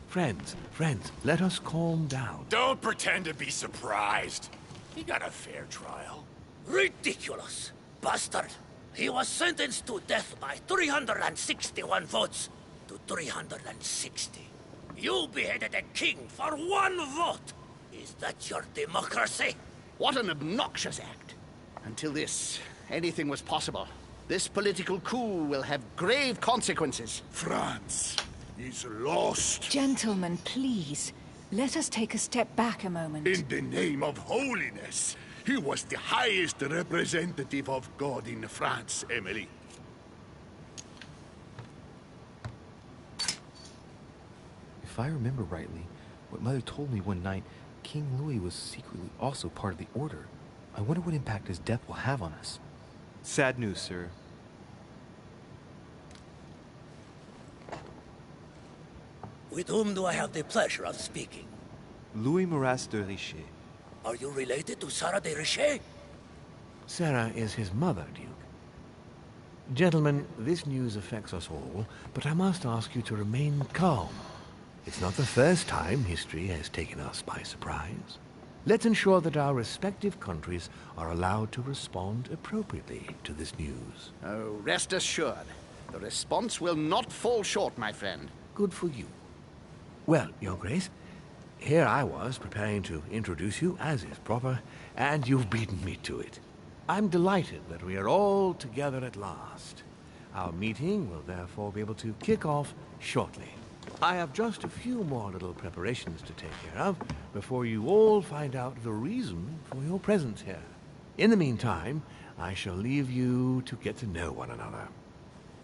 Friends, let us calm down. Don't pretend to be surprised. He got a fair trial. Ridiculous. Bastard. He was sentenced to death by 361 votes to 360. You beheaded a king for one vote. Is that your democracy? What an obnoxious act. Until this, anything was possible. This political coup will have grave consequences. France is lost. Gentlemen, please. Let us take a step back a moment. In the name of holiness. He was the highest representative of God in France, Emily. If I remember rightly, what Mother told me one night, King Louis was secretly also part of the Order. I wonder what impact his death will have on us. Sad news, sir. With whom do I have the pleasure of speaking? Louis Maras de Richet. Are you related to Sarah de Richet? Sarah is his mother, Duke. Gentlemen, this news affects us all, but I must ask you to remain calm. It's not the first time history has taken us by surprise. Let's ensure that our respective countries are allowed to respond appropriately to this news. Oh, rest assured. The response will not fall short, my friend. Good for you. Well, Your Grace, here I was preparing to introduce you as is proper, and you've beaten me to it. I'm delighted that we are all together at last. Our meeting will therefore be able to kick off shortly. I have just a few more little preparations to take care of before you all find out the reason for your presence here. In the meantime, I shall leave you to get to know one another.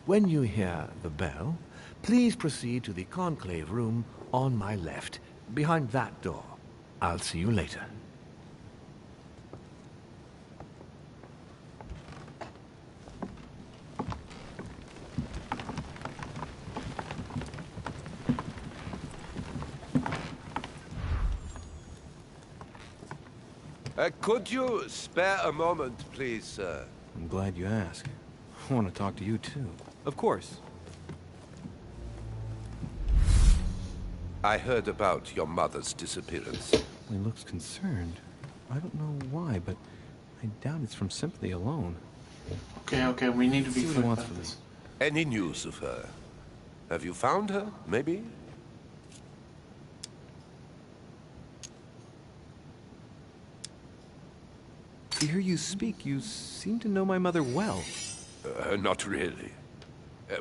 When you hear the bell, please proceed to the conclave room on my left, behind that door. I'll see you later. Could you spare a moment, please, sir? I'm glad you asked. I want to talk to you, too. Of course. I heard about your mother's disappearance. He looks concerned. I don't know why, but I doubt it's from sympathy alone. Okay, we need to be See what he wants from this. Any news of her? Have you found her, maybe? To hear you speak, you seem to know my mother well. Not really.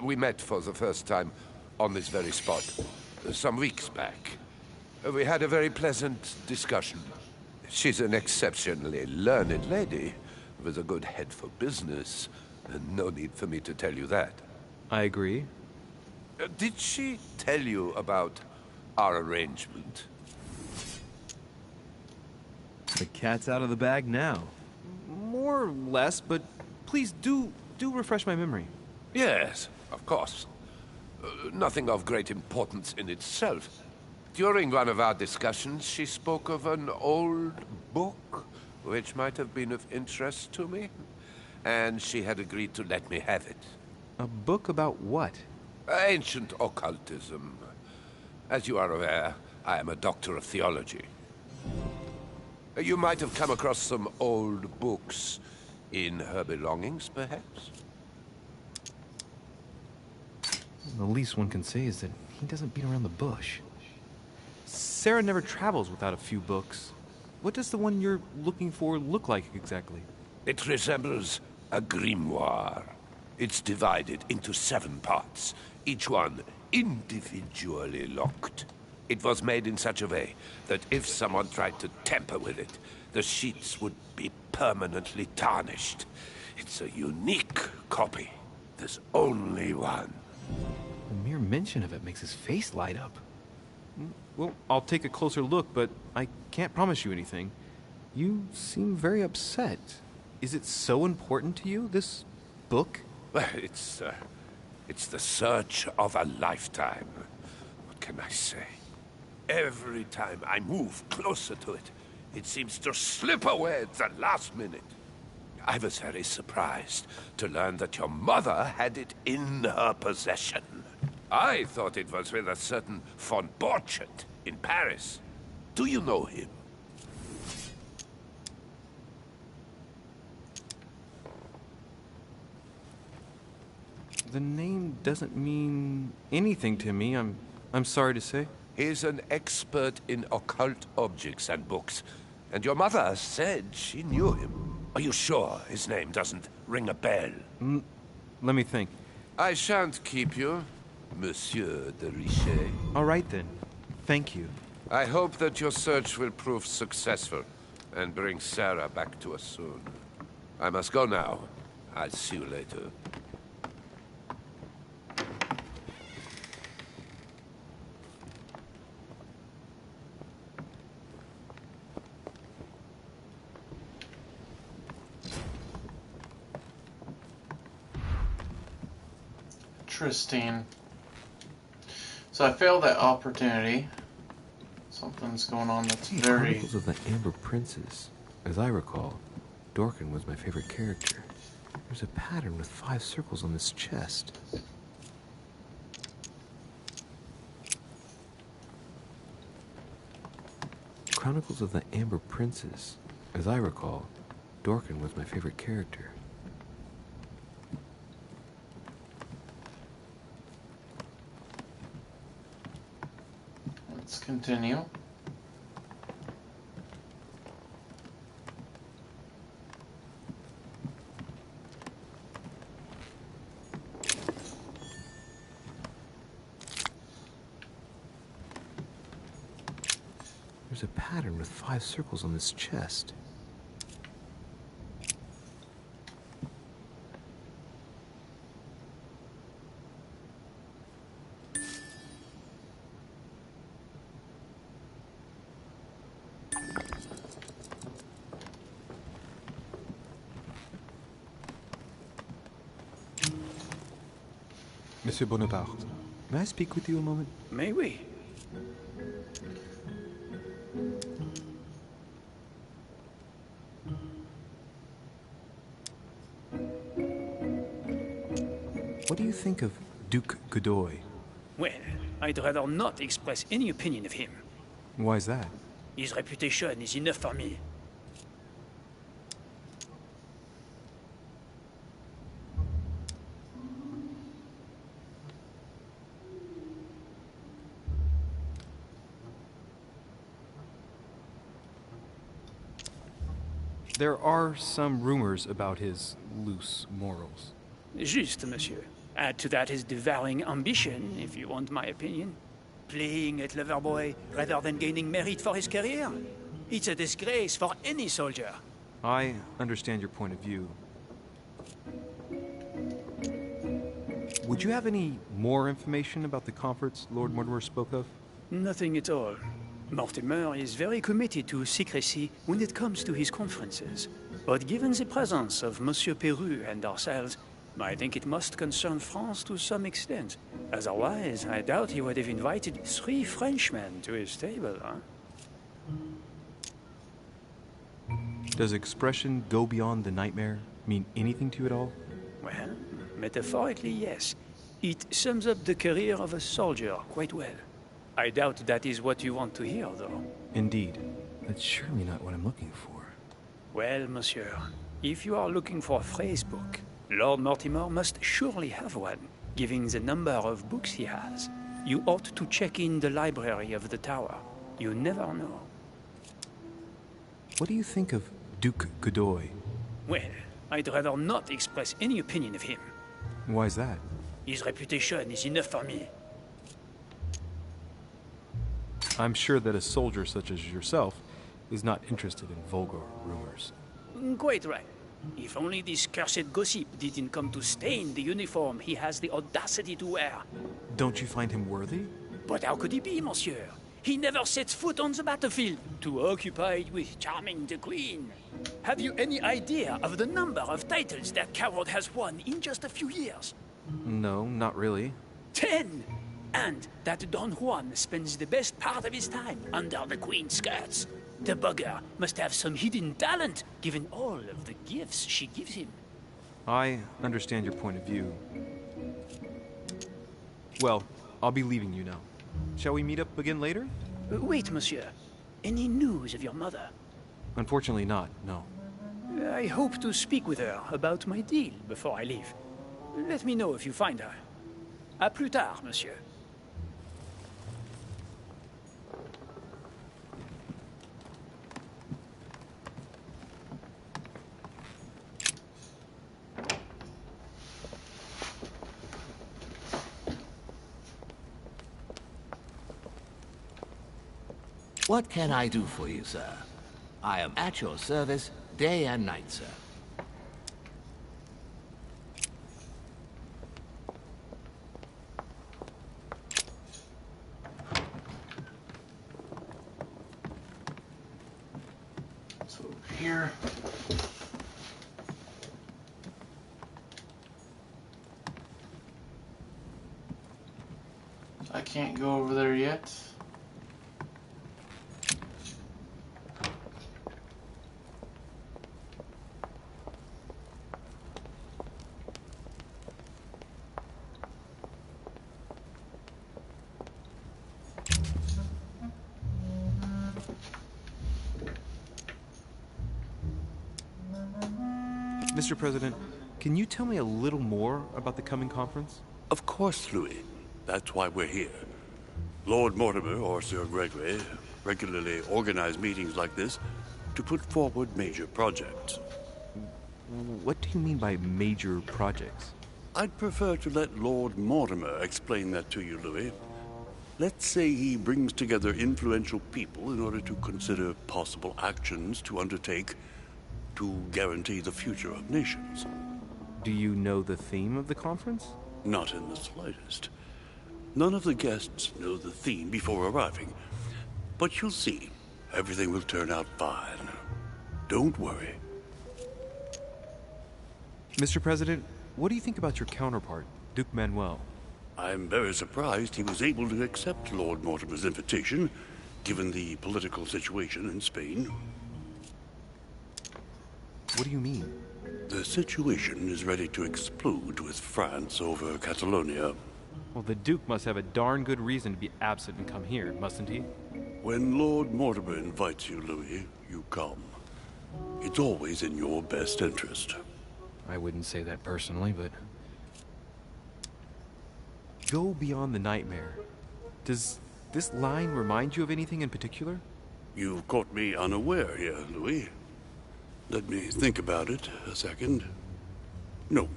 We met for the first time on this very spot some weeks back. We had a very pleasant discussion. She's an exceptionally learned lady with a good head for business. No need for me to tell you that. I agree. Did she tell you about our arrangement? The cat's out of the bag now. More or less, but please do refresh my memory. Yes, of course. Nothing of great importance in itself. During one of our discussions, she spoke of an old book, which might have been of interest to me, and she had agreed to let me have it. A book about what? Ancient occultism. As you are aware, I am a doctor of theology. You might have come across some old books in her belongings, perhaps? The least one can say is that he doesn't beat around the bush. Sarah never travels without a few books. What does the one you're looking for look like exactly? It resembles a grimoire. It's divided into 7 parts, each one individually locked. It was made in such a way that if someone tried to tamper with it, the sheets would be permanently tarnished. It's a unique copy. There's only one. The mere mention of it makes his face light up. Well, I'll take a closer look, but I can't promise you anything. You seem very upset. Is it so important to you, this book? Well, it's the search of a lifetime. What can I say? Every time I move closer to it, it seems to slip away at the last minute. I was very surprised to learn that your mother had it in her possession. I thought it was with a certain von Borchardt in Paris. Do you know him? The name doesn't mean anything to me, I'm sorry to say. He's an expert in occult objects and books, and your mother said she knew him. Are you sure his name doesn't ring a bell? Let me think. I shan't keep you, Monsieur de Richet. All right then. Thank you. I hope that your search will prove successful and bring Sarah back to us soon. I must go now. I'll see you later. Interesting. So I failed that opportunity. Something's going on that's The very... Chronicles of the Amber Princes. As I recall, Dorkin was my favorite character. There's a pattern with 5 circles on this chest. Chronicles of the Amber Princes. As I recall, Dorkin was my favorite character. Let's continue. There's a pattern with 5 circles on this chest. Monsieur Bonaparte, may I speak with you a moment? May we? What do you think of Duke Godoy? Well, I'd rather not express any opinion of him. Why is that? His reputation is enough for me. There are some rumors about his loose morals. Juste, monsieur. Add to that his devouring ambition, if you want my opinion. Playing at Loverboy rather than gaining merit for his career. It's a disgrace for any soldier. I understand your point of view. Would you have any more information about the conference Lord Mortimer spoke of? Nothing at all. Mortimer is very committed to secrecy when it comes to his conferences. But given the presence of Monsieur Peru and ourselves, I think it must concern France to some extent. Otherwise, I doubt he would have invited 3 Frenchmen to his table, huh? Does expression go beyond the nightmare mean anything to you at all? Well, metaphorically, yes. It sums up the career of a soldier quite well. I doubt that is what you want to hear, though. Indeed. That's surely not what I'm looking for. Well, monsieur, if you are looking for a phrase book, Lord Mortimer must surely have one, given the number of books he has. You ought to check in the library of the tower. You never know. What do you think of Duke Godoy? Well, I'd rather not express any opinion of him. Why is that? His reputation is enough for me. I'm sure that a soldier such as yourself is not interested in vulgar rumors. Quite right. If only this cursed gossip didn't come to stain the uniform he has the audacity to wear. Don't you find him worthy? But how could he be, monsieur? He never sets foot on the battlefield, too occupied with charming the queen. Have you any idea of the number of titles that coward has won in just a few years? No, not really. 10! And that Don Juan spends the best part of his time under the queen's skirts. The bugger must have some hidden talent, given all of the gifts she gives him. I understand your point of view. Well, I'll be leaving you now. Shall we meet up again later? Wait, monsieur. Any news of your mother? Unfortunately not, no. I hope to speak with her about my deal before I leave. Let me know if you find her. À plus tard, monsieur. What can I do for you, sir? I am at your service day and night, sir. So here. I can't go over there yet. Mr. President, can you tell me a little more about the coming conference? Of course, Louis. That's why we're here. Lord Mortimer or Sir Gregory regularly organize meetings like this to put forward major projects. What do you mean by major projects? I'd prefer to let Lord Mortimer explain that to you, Louis. Let's say he brings together influential people in order to consider possible actions to undertake to guarantee the future of nations. Do you know the theme of the conference? Not in the slightest. None of the guests know the theme before arriving. But you'll see. Everything will turn out fine. Don't worry. Mr. President, what do you think about your counterpart, Duke Manuel? I'm very surprised he was able to accept Lord Mortimer's invitation, given the political situation in Spain. What do you mean? The situation is ready to explode with France over Catalonia. Well, the Duke must have a darn good reason to be absent and come here, mustn't he? When Lord Mortimer invites you, Louis, you come. It's always in your best interest. I wouldn't say that personally, but... Go beyond the nightmare. Does this line remind you of anything in particular? You've caught me unaware here, Louis. Let me think about it a second. No,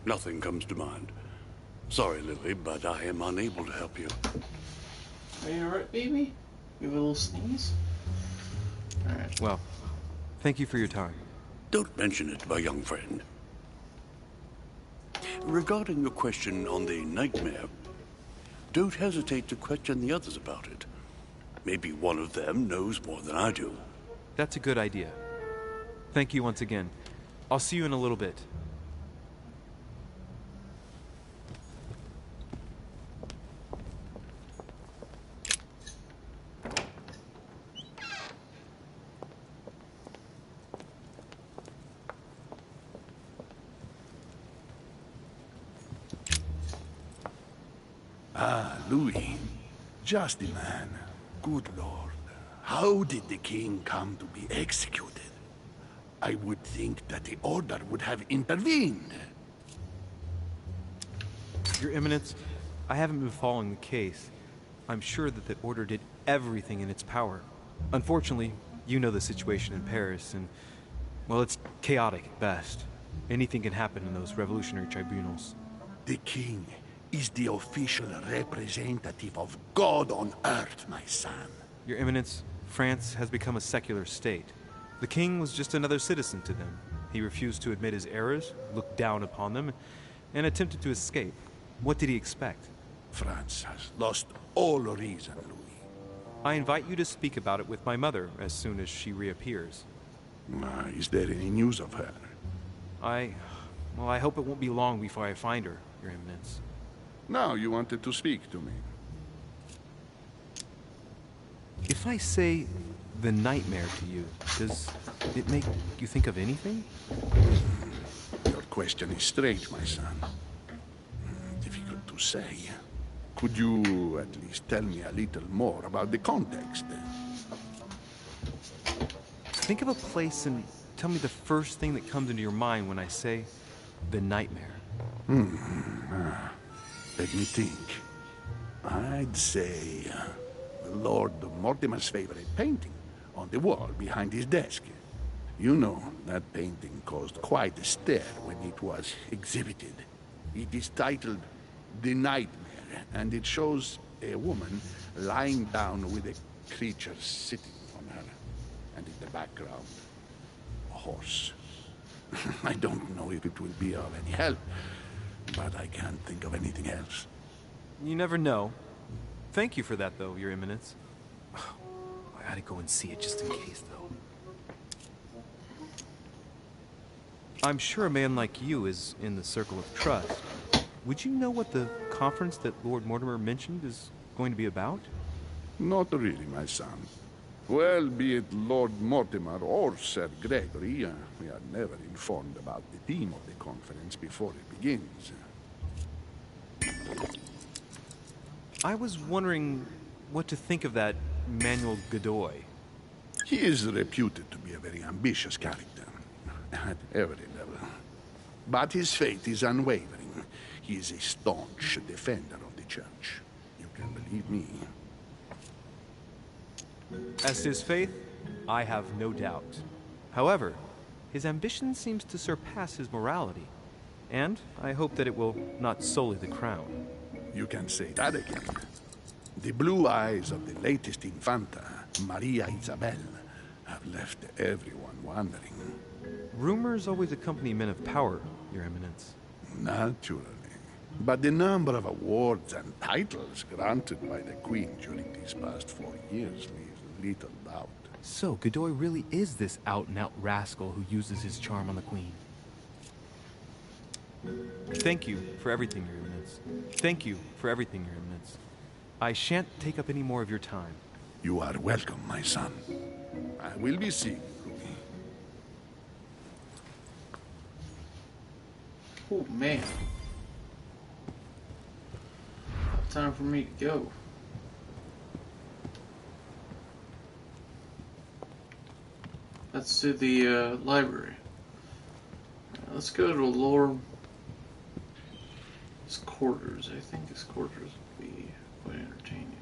nothing comes to mind. Sorry, Louis, but I am unable to help you. Are you alright, baby? You have a little sneeze? Alright. Well, thank you for your time. Don't mention it, my young friend. Regarding your question on the nightmare, don't hesitate to question the others about it. Maybe one of them knows more than I do. That's a good idea. Thank you once again. I'll see you in a little bit. Ah, Louis. Just the man. Good Lord. How did the king come to be executed? I would think that the Order would have intervened. Your Eminence, I haven't been following the case. I'm sure that the Order did everything in its power. Unfortunately, you know the situation in Paris, and, well, it's chaotic at best. Anything can happen in those revolutionary tribunals. The king is the official representative of God on earth, my son. Your Eminence, France has become a secular state. The king was just another citizen to them. He refused to admit his errors, looked down upon them, and attempted to escape. What did he expect? France has lost all reason, Louis. I invite you to speak about it with my mother as soon as she reappears. Is there any news of her? Well, I hope it won't be long before I find her, Your Eminence. Now you wanted to speak to me. If I say the nightmare to you, does it make you think of anything? Your question is strange, my son. Difficult to say. Could you at least tell me a little more about the context? Think of a place and tell me the first thing that comes into your mind when I say the nightmare. Let me think. I'd say Lord Mortimer's favorite painting on the wall behind his desk. You know, that painting caused quite a stir when it was exhibited. It is titled The Nightmare, and it shows a woman lying down with a creature sitting on her, and in the background, a horse. I don't know if it will be of any help, but I can't think of anything else. You never know. Thank you for that, though, Your Eminence. I gotta go and see it just in case, though. I'm sure a man like you is in the circle of trust. Would you know what the conference that Lord Mortimer mentioned is going to be about? Not really, my son. Well, be it Lord Mortimer or Sir Gregory, we are never informed about the theme of the conference before it begins. I was wondering what to think of that Manuel Godoy. He is reputed to be a very ambitious character, at every level. But his faith is unwavering. He is a staunch defender of the church. You can believe me. As to his faith, I have no doubt. However, his ambition seems to surpass his morality, and I hope that it will not sully the crown. You can say that again. The blue eyes of the latest Infanta, Maria Isabel, have left everyone wondering. Rumors always accompany men of power, Your Eminence. Naturally. But the number of awards and titles granted by the Queen during these past 4 years leaves little doubt. So, Godoy really is this out-and-out rascal who uses his charm on the Queen. Thank you for everything, Your Eminence. Thank you for everything, Your Eminence. I shan't take up any more of your time. You are welcome, my son. I will be seeing you, Louis. Oh, man. Time for me to go. Let's do the library. Let's go to Lord's quarters. I think his quarters would be quite entertaining.